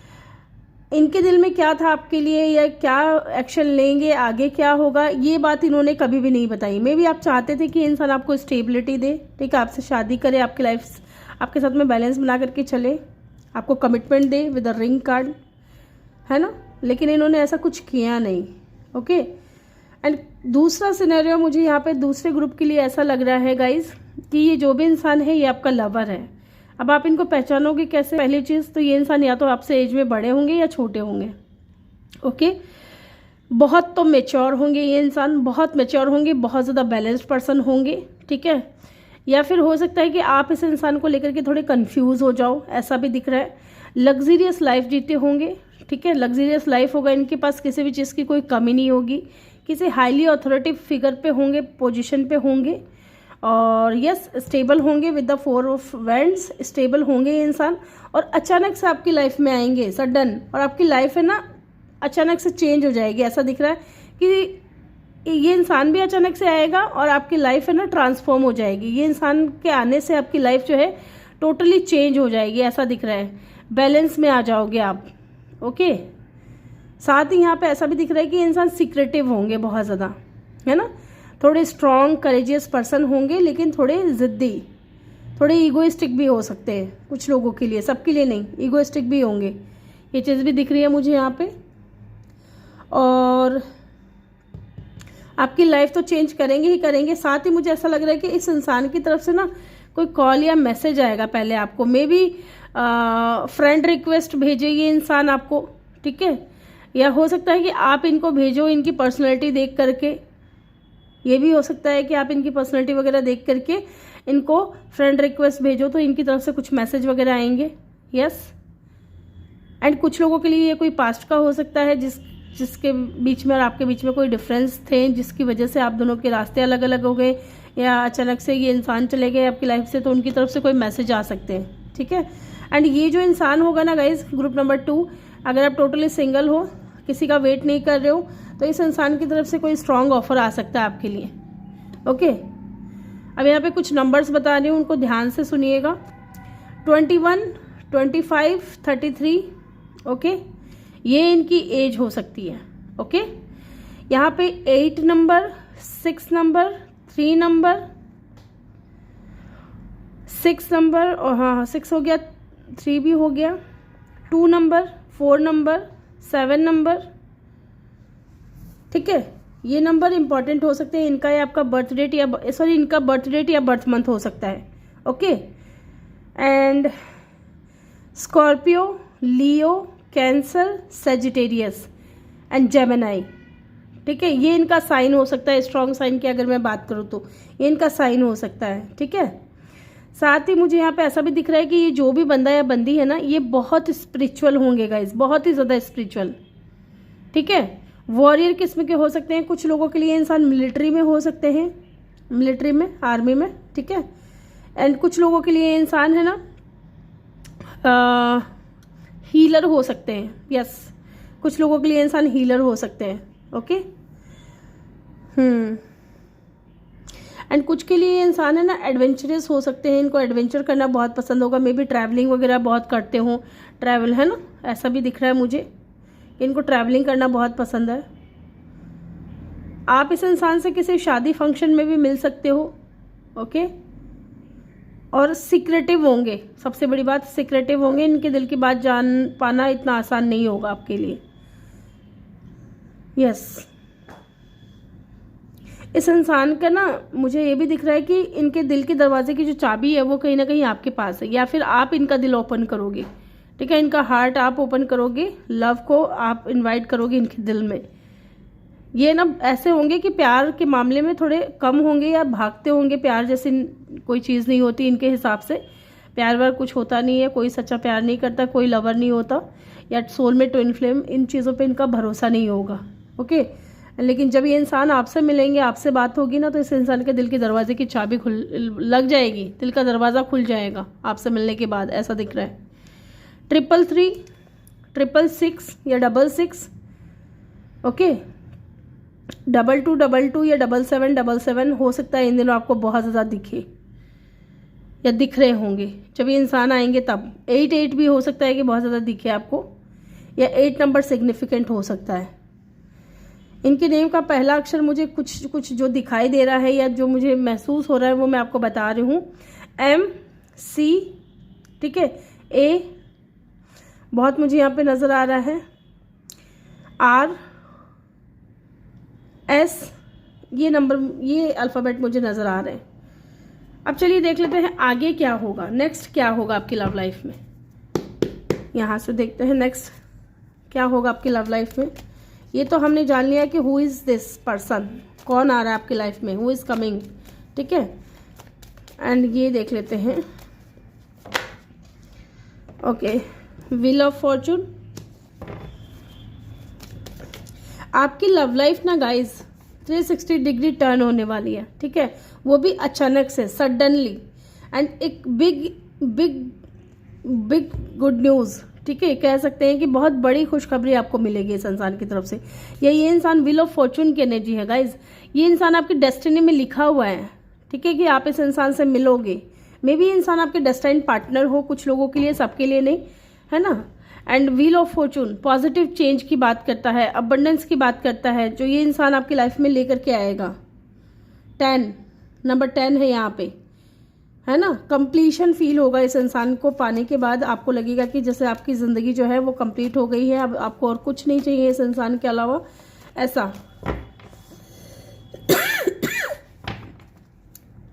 इनके दिल में क्या था आपके लिए, या क्या एक्शन लेंगे, आगे क्या होगा, ये बात इन्होंने कभी भी नहीं बताई। मे बी आप चाहते थे कि इंसान आपको स्टेबिलिटी दे, ठीक है, आपसे शादी करे, आपकी लाइफ आपके साथ में बैलेंस बना करके चले, आपको commitment they with a ring card, है ना। लेकिन इन्होंने ऐसा कुछ किया नहीं। ओके, एंड दूसरा सिनेरियो मुझे यहाँ पे दूसरे ग्रुप के लिए ऐसा लग रहा है गाइज कि ये जो भी इंसान है ये आपका लवर है। अब आप इनको पहचानोगे कैसे? पहली चीज़ तो ये इंसान या तो आपसे एज में बड़े होंगे या छोटे होंगे। ओके, बहुत तो मेच्योर होंगे ये इंसान, बहुत मेच्योर होंगे, बहुत ज़्यादा बैलेंस्ड पर्सन होंगे। ठीक है, या फिर हो सकता है कि आप इस इंसान को लेकर के थोड़े कंफ्यूज हो जाओ, ऐसा भी दिख रहा है। लग्जरियस लाइफ जीते होंगे, ठीक है, लग्जरियस लाइफ होगा इनके पास, किसी भी चीज़ की कोई कमी नहीं होगी, किसी हाईली अथॉरिटी फिगर पे होंगे, पोजीशन पे होंगे, और यस स्टेबल होंगे with the 4 of wands, stable होंगे ये इंसान। और अचानक से आपकी लाइफ में आएंगे सडन, और आपकी लाइफ है ना अचानक से चेंज हो जाएगी। ऐसा दिख रहा है कि ये इंसान भी अचानक से आएगा और आपकी लाइफ है ना ट्रांसफॉर्म हो जाएगी। ये इंसान के आने से आपकी लाइफ जो है टोटली चेंज हो जाएगी, ऐसा दिख रहा है। बैलेंस में आ जाओगे आप, ओके। साथ ही यहाँ पे ऐसा भी दिख रहा है कि इंसान सीक्रेटिव होंगे बहुत ज़्यादा, है ना, थोड़े स्ट्रॉन्ग करेजियस पर्सन होंगे, लेकिन थोड़े ज़िद्दी, थोड़े ईगोइस्टिक भी हो सकते हैं कुछ लोगों के लिए, सबके लिए नहीं, ईगोइस्टिक भी होंगे। ये चीज़ भी दिख रही है मुझे यहाँ पे। और आपकी लाइफ तो चेंज करेंगे ही करेंगे। साथ ही मुझे ऐसा लग रहा है कि इस इंसान की तरफ से ना कोई कॉल या मैसेज आएगा पहले आपको, मे बी फ्रेंड रिक्वेस्ट भेजे ये इंसान आपको, ठीक है, या हो सकता है कि आप इनको भेजो इनकी पर्सनैलिटी देख करके, ये भी हो सकता है कि आप इनकी पर्सनैलिटी वगैरह देख करके इनको फ्रेंड रिक्वेस्ट भेजो तो इनकी तरफ से कुछ मैसेज वगैरह आएंगे, यस। एंड कुछ लोगों के लिए ये कोई पास्ट का हो सकता है जिसके बीच में और आपके बीच में कोई डिफरेंस थे, जिसकी वजह से आप दोनों के रास्ते अलग अलग हो गए, या अचानक से ये इंसान चले गए आपकी लाइफ से, तो उनकी तरफ से कोई मैसेज आ सकते हैं, ठीक है। एंड ये जो इंसान होगा ना गाइज, ग्रुप नंबर 2, अगर आप टोटली सिंगल हो, किसी का वेट नहीं कर रहे हो, तो इस इंसान की तरफ से कोई स्ट्रॉन्ग ऑफर आ सकता है आपके लिए, ओके। अब यहाँ पे कुछ नंबर्स बता रही हूँ, उनको ध्यान से सुनिएगा। 21, 25, 33, ओके, ये इनकी एज हो सकती है, ओके। यहाँ पे 8 नंबर, 6 नंबर, 3 नंबर, 6 नंबर, और हाँ 6 हो गया, 3 भी हो गया, 2 नंबर, 4 नंबर, 7 नंबर, ठीक है। ये नंबर इंपॉर्टेंट हो सकते हैं, इनका या आपका बर्थ डेट या सॉरी इनका बर्थ डेट या बर्थ मंथ हो सकता है, okay. And Scorpio, Leo, cancer, Sagittarius and Gemini, ठीक है, ये इनका साइन हो सकता है। स्ट्रॉन्ग साइन की अगर मैं बात करूँ तो ये इनका साइन हो सकता है, ठीक है। साथ ही मुझे यहाँ पे ऐसा भी दिख रहा है कि ये जो भी बंदा या बंदी है ना, ये बहुत स्पिरिचुअल होंगे गाइस, बहुत ही ज़्यादा स्पिरिचुअल, ठीक है। वॉरियर किस्म के हो सकते हैं, कुछ लोगों के लिए इंसान मिलिट्री में हो सकते हैं, मिलिट्री में, आर्मी में, ठीक है। एंड कुछ लोगों के लिए इंसान है ना हीलर हो सकते हैं, यस, कुछ लोगों के लिए इंसान हीलर हो सकते हैं, ओके। एंड कुछ के लिए इंसान है ना एडवेंचरस हो सकते हैं, इनको एडवेंचर करना बहुत पसंद होगा, मे बी ट्रैवलिंग वगैरह बहुत करते हो, ट्रैवल है ना, ऐसा भी दिख रहा है मुझे, इनको ट्रैवलिंग करना बहुत पसंद है। आप इस इंसान से किसी शादी फंक्शन में भी मिल सकते हो, ओके। और सीक्रेटिव होंगे, सबसे बड़ी बात सीक्रेटिव होंगे, इनके दिल की बात जान पाना इतना आसान नहीं होगा आपके लिए, यस। इस इंसान का ना मुझे ये भी दिख रहा है कि इनके दिल के दरवाजे की जो चाबी है वो कहीं ना कहीं आपके पास है, या फिर आप इनका दिल ओपन करोगे, ठीक है, इनका हार्ट आप ओपन करोगे, लव को आप इनवाइट करोगे इनके दिल में। ये ना ऐसे होंगे कि प्यार के मामले में थोड़े कम होंगे या भागते होंगे, प्यार जैसी कोई चीज़ नहीं होती इनके हिसाब से, प्यार वार कुछ होता नहीं है, कोई सच्चा प्यार नहीं करता, कोई लवर नहीं होता, या सोलमेट, ट्विन फ्लेम, इन चीज़ों पे इनका भरोसा नहीं होगा, ओके। लेकिन जब ये इंसान आपसे मिलेंगे, आपसे बात होगी ना, तो इस इंसान के दिल के दरवाजे की चाबी लग जाएगी, दिल का दरवाज़ा खुल जाएगा आपसे मिलने के बाद, ऐसा दिख रहा है। 333, 666 या 66, ओके, 2222 या 7777 हो सकता है इन दिनों आपको बहुत ज़्यादा दिखे या दिख रहे होंगे जब ये इंसान आएंगे तब। 88 भी हो सकता है कि बहुत ज़्यादा दिखे आपको, या 8 नंबर सिग्निफिकेंट हो सकता है। इनके नेम का पहला अक्षर मुझे कुछ जो दिखाई दे रहा है या जो मुझे महसूस हो रहा है वो मैं आपको बता रही हूँ। MC, ठीक है, A बहुत मुझे यहाँ पे नज़र आ रहा है, R, S, ये नंबर, ये अल्फ़ाबेट मुझे नज़र आ रहे हैं। अब चलिए देख लेते हैं आगे क्या होगा, नेक्स्ट क्या होगा आपकी लव लाइफ में। यहाँ से देखते हैं नेक्स्ट क्या होगा आपकी लव लाइफ में। ये तो हमने जान लिया कि हु इज़ दिस पर्सन, कौन आ रहा है आपकी लाइफ में, हु इज़ कमिंग, ठीक है। एंड ये देख लेते हैं। Okay, wheel of Fortune. आपकी लव लाइफ ना गाइज 360 डिग्री टर्न होने वाली है, ठीक है, वो भी अचानक से, सडनली, एंड एक big big big good news, ठीक है, कह सकते हैं कि बहुत बड़ी खुशखबरी आपको मिलेगी इस इंसान की तरफ से। ये इंसान व्हील ऑफ फॉर्चून की एनर्जी है गाइज। ये इंसान आपकी डेस्टिनी में लिखा हुआ है, ठीक है, कि आप इस इंसान से मिलोगे। मे बी इंसान आपके डेस्टाइन पार्टनर हो, कुछ लोगों के लिए, सबके लिए नहीं, है ना। And wheel of Fortune positive change की बात करता है, अबंडेंस की बात करता है, जो ये इंसान आपकी लाइफ में लेकर के आएगा। 10 नंबर 10 है यहाँ पे, है ना। कंप्लीशन फील होगा इस इंसान को पाने के बाद। आपको लगेगा कि जैसे आपकी ज़िंदगी जो है वो कंप्लीट हो गई है, अब आपको और कुछ नहीं चाहिए इस इंसान के अलावा, ऐसा।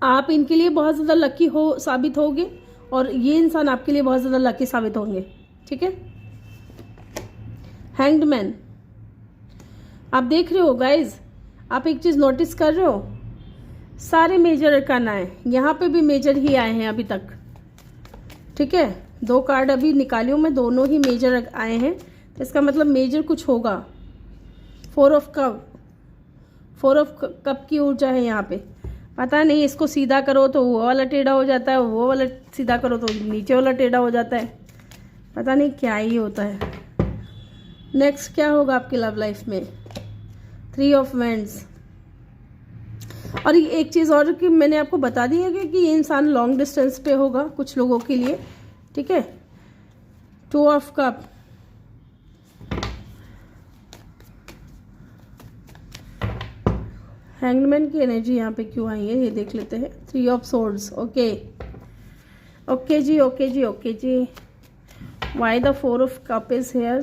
आप इनके लिए बहुत ज़्यादा लकी साबित होगे और ये इंसान आपके लिए बहुत ज़्यादा लकी साबित होंगे, ठीक है। हैंग्ड मैन, आप देख रहे हो गाइज, आप एक चीज़ नोटिस कर रहे हो, सारे मेजर अरकान आए, यहाँ पे भी मेजर ही आए हैं अभी तक, ठीक है। 2 कार्ड अभी निकाली हूँ मैं, दोनों ही मेजर आए हैं, इसका मतलब मेजर कुछ होगा। 4 ऑफ कप की ऊर्जा है यहाँ पे। पता नहीं, इसको सीधा करो तो वो वाला टेढ़ा हो जाता है, वो वाला सीधा करो तो नीचे वाला टेढ़ा हो जाता है, पता नहीं क्या ही होता है। नेक्स्ट क्या होगा आपकी लव लाइफ में? 3 ऑफ वैंड्स। और एक चीज़ और कि मैंने आपको बता दी है कि ये इंसान लॉन्ग डिस्टेंस पे होगा कुछ लोगों के लिए, ठीक है। 2 ऑफ कप, हैंगमैन की एनर्जी यहाँ पे क्यों आई है ये देख लेते हैं। 3 ऑफ सोर्ड्स। ओके ओके जी, ओके जी, ओके जी। Why the 4 of cup is here?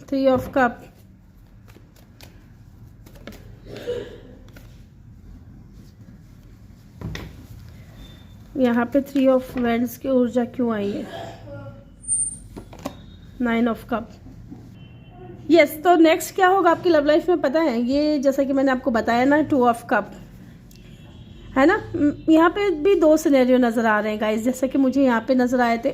3 of cup. यहाँ पे 3 ऑफ वैंड्स की ऊर्जा क्यों आई है? 9 ऑफ कप। यस, तो नेक्स्ट क्या होगा आपकी लव लाइफ में पता है? ये जैसा कि मैंने आपको बताया ना, 2 ऑफ कप है ना। यहाँ पे भी 2 सिनेरियो नजर आ रहे हैं गाइस, जैसा कि मुझे यहाँ पे नजर आए थे।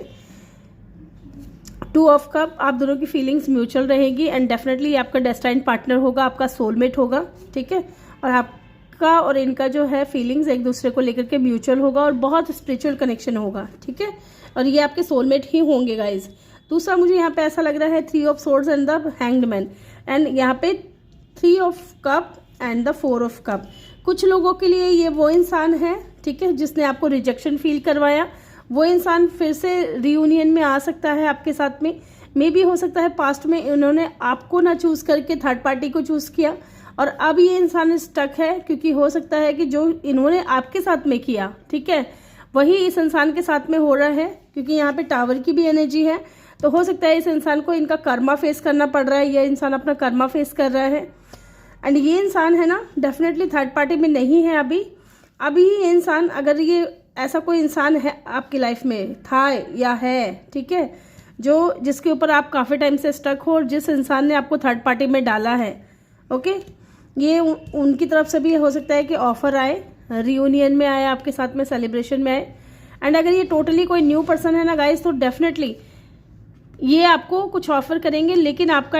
2 ऑफ कप, आप दोनों की फीलिंग्स म्यूचुअल रहेगी एंड डेफिनेटली आपका डेस्टाइन पार्टनर होगा, आपका सोलमेट होगा, ठीक है। और आपका और इनका जो है फीलिंग्स एक दूसरे को लेकर के म्यूचुअल होगा और बहुत स्पिरिचुअल कनेक्शन होगा, ठीक है। और ये आपके सोलमेट ही होंगे गाइज। दूसरा मुझे यहाँ पे ऐसा लग रहा है 3 of swords and the hanged man, and यहाँ पे 3 of cup and the 4 of cup. कुछ लोगों के लिए ये वो इंसान है, ठीक है, जिसने आपको रिजेक्शन फील करवाया। वो इंसान फिर से रियूनियन में आ सकता है आपके साथ में। मे भी हो सकता है पास्ट में इन्होंने आपको ना चूज करके थर्ड पार्टी को चूज किया और अब ये इंसान स्टक है, क्योंकि हो सकता है कि जो इन्होंने आपके साथ में किया, ठीक है, वही इस इंसान के साथ में हो रहा है, क्योंकि यहाँ पे टावर की भी एनर्जी है। तो हो सकता है इस इंसान को इनका कर्मा फेस करना पड़ रहा है, यह इंसान अपना कर्मा फेस कर रहा है। एंड ये इंसान है ना डेफिनेटली थर्ड पार्टी में नहीं है अभी ये इंसान, अगर ये ऐसा कोई इंसान है आपकी लाइफ में था या है, ठीक है, जो जिसके ऊपर आप काफ़ी टाइम से स्टक हो और जिस इंसान ने आपको थर्ड पार्टी में डाला है, ओके, ये उनकी तरफ से भी हो सकता है कि ऑफर आए, रियूनियन में आए, आपके साथ में सेलिब्रेशन में आए। एंड अगर ये टोटली कोई न्यू पर्सन है ना गाइस, तो डेफिनेटली ये आपको कुछ ऑफर करेंगे, लेकिन आपका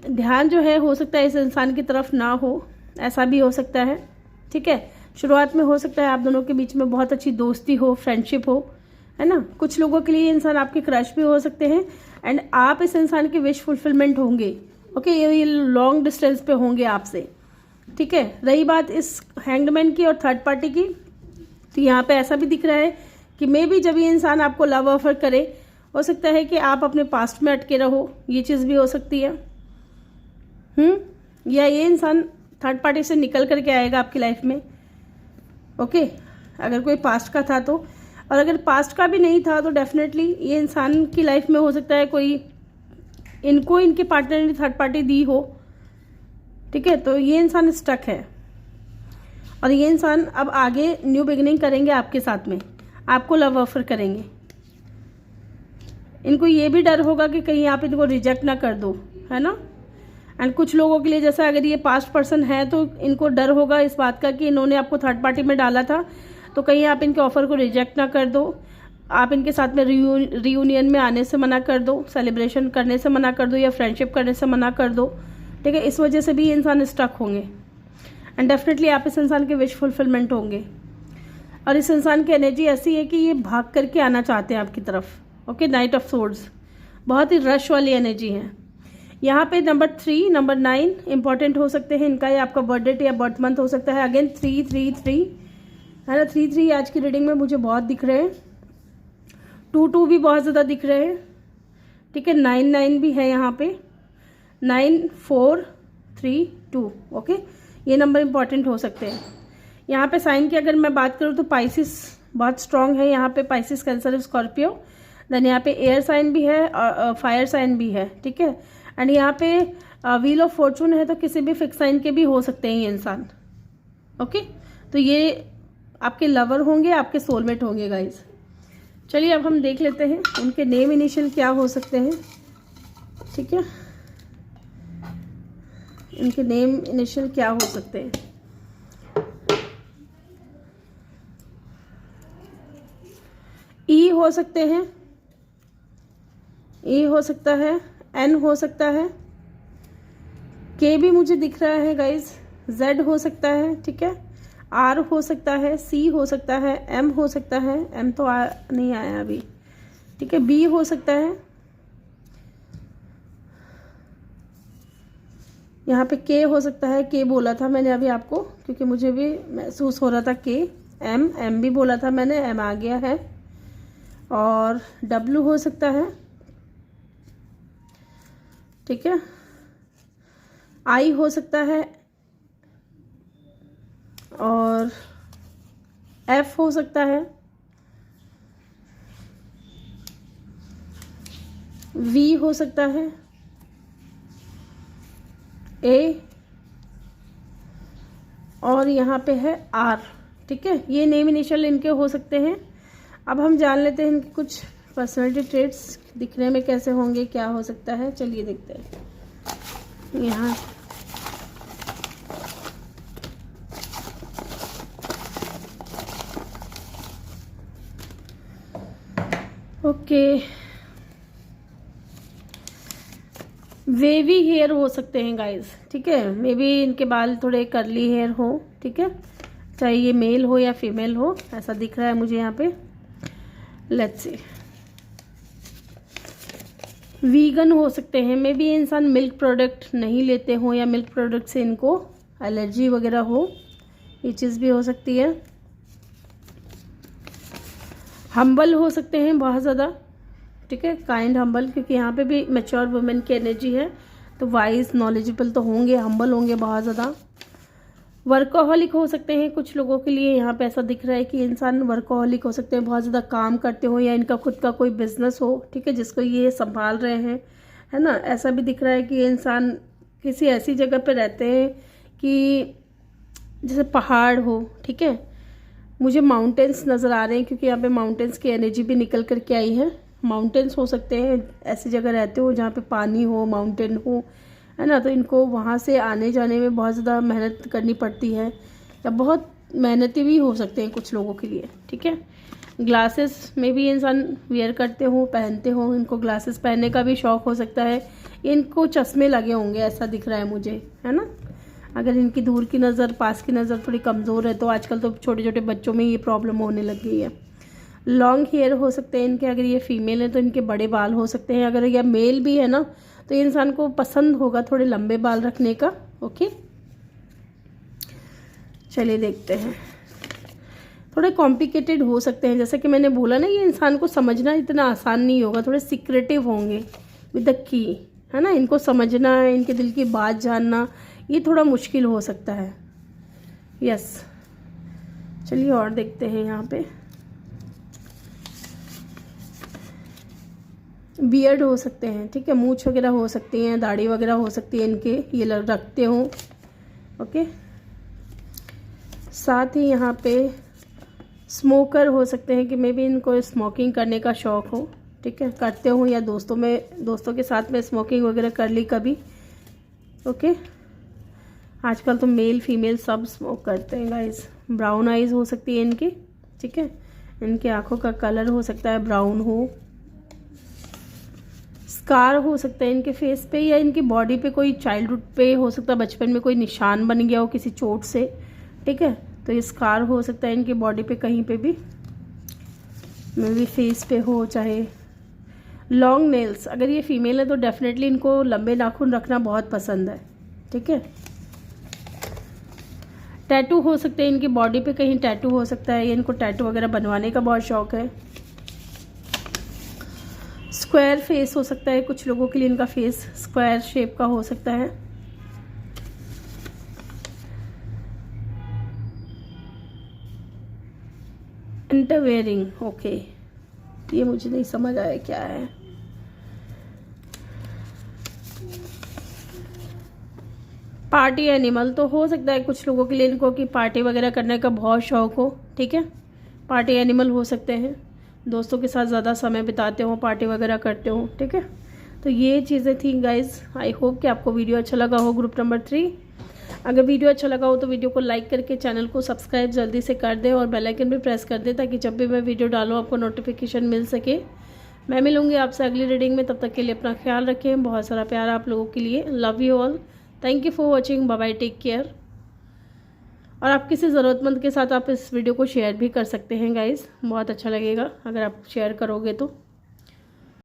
ध्यान जो है हो सकता है इस इंसान की तरफ ना हो, ऐसा भी हो सकता है, ठीक है। शुरुआत में हो सकता है आप दोनों के बीच में बहुत अच्छी दोस्ती हो, फ्रेंडशिप हो, है ना। कुछ लोगों के लिए इंसान आपके क्रश भी हो सकते हैं एंड आप इस इंसान के विश फुलफिलमेंट होंगे, ओके। ये लॉन्ग डिस्टेंस पे होंगे आपसे, ठीक है। रही बात इस हैंगमैन की और थर्ड पार्टी की, तो यहाँ पे ऐसा भी दिख रहा है कि मे बी जब ये इंसान आपको लव ऑफर करे, हो सकता है कि आप अपने पास्ट में अटके रहो, ये चीज़ भी हो सकती है। या ये इंसान थर्ड पार्टी से निकल करके आएगा आपकी लाइफ में, ओके, अगर कोई पास्ट का था तो। और अगर पास्ट का भी नहीं था तो डेफिनेटली ये इंसान की लाइफ में हो सकता है कोई इनको इनके पार्टनर ने थर्ड पार्टी दी हो, ठीक है। तो ये इंसान स्टक है और ये इंसान अब आगे न्यू बिगिनिंग करेंगे आपके साथ में, आपको लव ऑफर करेंगे। इनको ये भी डर होगा कि कहीं आप इनको रिजेक्ट ना कर दो, है ना। एंड कुछ लोगों के लिए जैसा अगर ये पास्ट पर्सन है तो इनको डर होगा इस बात का कि इन्होंने आपको थर्ड पार्टी में डाला था, तो कहीं आप इनके ऑफर को रिजेक्ट ना कर दो, आप इनके साथ में रियूनियन में आने से मना कर दो, सेलिब्रेशन करने से मना कर दो, या फ्रेंडशिप करने से मना कर दो, ठीक है। इस वजह से भी ये इंसान स्टक होंगे एंड डेफिनेटली आप इस इंसान के विश फुलफिलमेंट होंगे। और इस इंसान की एनर्जी ऐसी है कि ये भाग करके आना चाहते हैं आपकी तरफ। ओके, नाइट ऑफ सोर्ड्स बहुत ही रश वाली एनर्जी है। यहाँ पे नंबर 3, नंबर 9 इंपॉर्टेंट हो सकते हैं इनका, या आपका बर्थ डेट या बर्थ मंथ हो सकता है। अगेन 3 है ना, 3 आज की रीडिंग में मुझे बहुत दिख रहे हैं। 2 भी बहुत ज़्यादा दिख रहे हैं, ठीक है। 9 भी है यहाँ पे, 9 4 3 2। ओके, ये नंबर इंपॉर्टेंट हो सकते हैं। यहाँ पे साइन की अगर मैं बात करूँ तो पाइसिस बहुत स्ट्रांग है यहाँ पे, पाइसिस, कैंसर, स्कॉर्पियो। देन यहाँ पे एयर साइन भी है और फायर साइन भी है, ठीक है। एंड यहाँ पे व्हील ऑफ फॉर्चून है, तो किसी भी फिक्स साइन के भी हो सकते हैं ये इंसान। ओके, तो ये आपके लवर होंगे, आपके सोलमेट होंगे गाइज। चलिए अब हम देख लेते हैं उनके नेम इनिशियल क्या हो सकते हैं, ठीक है। इनके नेम इनिशियल क्या हो सकते हैं। ई हो सकते हैं, ई हो सकता है, एन हो सकता है, के भी मुझे दिख रहा है गाइज, जेड हो सकता है, ठीक है, आर हो सकता है, सी हो सकता है, एम हो सकता है, एम तो नहीं आया अभी, ठीक है, बी हो सकता है, यहाँ पे के हो सकता है, के बोला था मैंने अभी आपको क्योंकि मुझे भी महसूस हो रहा था के। एम भी बोला था मैंने, एम आ गया है। और डब्ल्यू हो सकता है, ठीक है, आई हो सकता है, और एफ हो सकता है, वी हो सकता है, ए, और यहाँ पे है आर, ठीक है। ये नेम इनिशियल इनके हो सकते हैं। अब हम जान लेते हैं इनके कुछ पर्सनैलिटी ट्रेट्स दिखने में कैसे होंगे, क्या हो सकता है। चलिए देखते हैं यहाँ। ओके, वेवी हेयर हो सकते हैं गाइस, ठीक है। मे बी इनके बाल थोड़े कर्ली हेयर हो, ठीक है, चाहे ये मेल हो या फीमेल हो, ऐसा दिख रहा है मुझे यहाँ पे। लेट्स सी, वीगन हो सकते हैं, मे बी ये इंसान मिल्क प्रोडक्ट नहीं लेते हो या मिल्क प्रोडक्ट से इनको एलर्जी वगैरह हो, ये चीज़ भी हो सकती है। हम्बल हो सकते हैं बहुत ज़्यादा, ठीक है, काइंड हम्बल, क्योंकि यहाँ पे भी मैच्योर वुमेन की एनर्जी है, तो वाइज नॉलेजेबल तो होंगे, हम्बल होंगे बहुत ज़्यादा। वर्कोहलिक हो सकते हैं कुछ लोगों के लिए, यहाँ पे ऐसा दिख रहा है कि इंसान वर्कोहलिक हो सकते हैं, बहुत ज़्यादा काम करते हो या इनका खुद का कोई बिजनेस हो, ठीक है, जिसको ये संभाल रहे हैं, है ना। ऐसा भी दिख रहा है कि ये इंसान किसी ऐसी जगह पे रहते हैं कि जैसे पहाड़ हो, ठीक है। मुझे माउंटेन्स नज़र आ रहे हैं क्योंकि यहाँ पे माउंटेन्स की एनर्जी भी निकल करके आई है। माउंटेन्स हो सकते हैं, ऐसी जगह रहते हो जहाँ पे पानी हो, माउंटेन हो, है ना, तो इनको वहाँ से आने जाने में बहुत ज़्यादा मेहनत करनी पड़ती है, या बहुत मेहनती भी हो सकते हैं कुछ लोगों के लिए, ठीक है। ग्लासेस में भी इंसान वियर करते हो, पहनते हो, इनको ग्लासेस पहनने का भी शौक़ हो सकता है, इनको चश्मे लगे होंगे ऐसा दिख रहा है मुझे, है ना। अगर इनकी दूर की नज़र, पास की नज़र थोड़ी कमज़ोर है, तो आजकल तो छोटे छोटे बच्चों में ये प्रॉब्लम होने लग गई है। लॉन्ग हेयर हो सकते हैं इनके, अगर ये फीमेल है तो इनके बड़े बाल हो सकते हैं, अगर यह मेल भी है ना तो ये इंसान को पसंद होगा थोड़े लंबे बाल रखने का। ओके, चलिए देखते हैं। थोड़े कॉम्प्लिकेटेड हो सकते हैं, जैसे कि मैंने बोला ना, ये इंसान को समझना इतना आसान नहीं होगा, थोड़े सीक्रेटिव होंगे विद द की, है ना। इनको समझना, इनके दिल की बात जानना, ये थोड़ा मुश्किल हो सकता है। यस, चलिए और देखते हैं यहाँ पे। बियर्ड हो सकते हैं, ठीक है, मूछ वगैरह हो सकती हैं, दाढ़ी वगैरह हो सकती है इनके, ये रखते हो। ओके, साथ ही यहाँ पे स्मोकर हो सकते हैं कि मे बी इनको स्मोकिंग करने का शौक़ हो, ठीक है, करते हो, या दोस्तों के साथ में स्मोकिंग वगैरह कर ली कभी, ओके, आजकल तो मेल फीमेल सब स्मोक करते हैं गाइस। ब्राउन आइज़ हो सकती है इनकी, ठीक है। इनकी आंखों का कलर हो सकता है ब्राउन हो। स्कार हो सकता है इनके फेस पे या इनकी बॉडी पे, कोई चाइल्डहुड पे हो सकता है, बचपन में कोई निशान बन गया हो किसी चोट से, ठीक है। तो ये स्कार हो सकता है इनकी बॉडी पे कहीं पे भी, मे भी फेस पे हो चाहे। लॉन्ग नेल्स, अगर ये फीमेल है तो डेफिनेटली इनको लंबे नाखून रखना बहुत पसंद है, ठीक है। टैटू हो सकते हैं इनकी बॉडी पे, कहीं टैटू हो सकता है, या इनको टैटू वगैरह बनवाने का बहुत शौक है। स्क्वायर फेस हो सकता है, कुछ लोगों के लिए इनका फेस स्क्वायर शेप का हो सकता है। इंटरवेयरिंग, ओके, ये मुझे नहीं समझ आया क्या है। पार्टी एनिमल, तो हो सकता है कुछ लोगों के लिए इनको कि पार्टी वगैरह करने का बहुत शौक हो, ठीक है। पार्टी एनिमल हो सकते हैं, दोस्तों के साथ ज़्यादा समय बिताते हो, पार्टी वगैरह करते हो, ठीक है। तो ये चीज़ें थी गाइज। आई होप कि आपको वीडियो अच्छा लगा हो। ग्रुप नंबर 3, अगर वीडियो अच्छा लगा हो तो वीडियो को लाइक करके चैनल को सब्सक्राइब जल्दी से कर दें और बेल आइकन भी प्रेस कर दें, ताकि जब भी मैं वीडियो डालूँ आपको नोटिफिकेशन मिल सके। मैं मिलूँगी आपसे अगली रीडिंग में, तब तक के लिए अपना ख्याल रखें। बहुत सारा प्यार आप लोगों के लिए। Love you all, thank you for watching, bye bye, take care. और आप किसी ज़रूरतमंद के साथ आप इस वीडियो को शेयर भी कर सकते हैं गाइज़, बहुत अच्छा लगेगा अगर आप शेयर करोगे तो।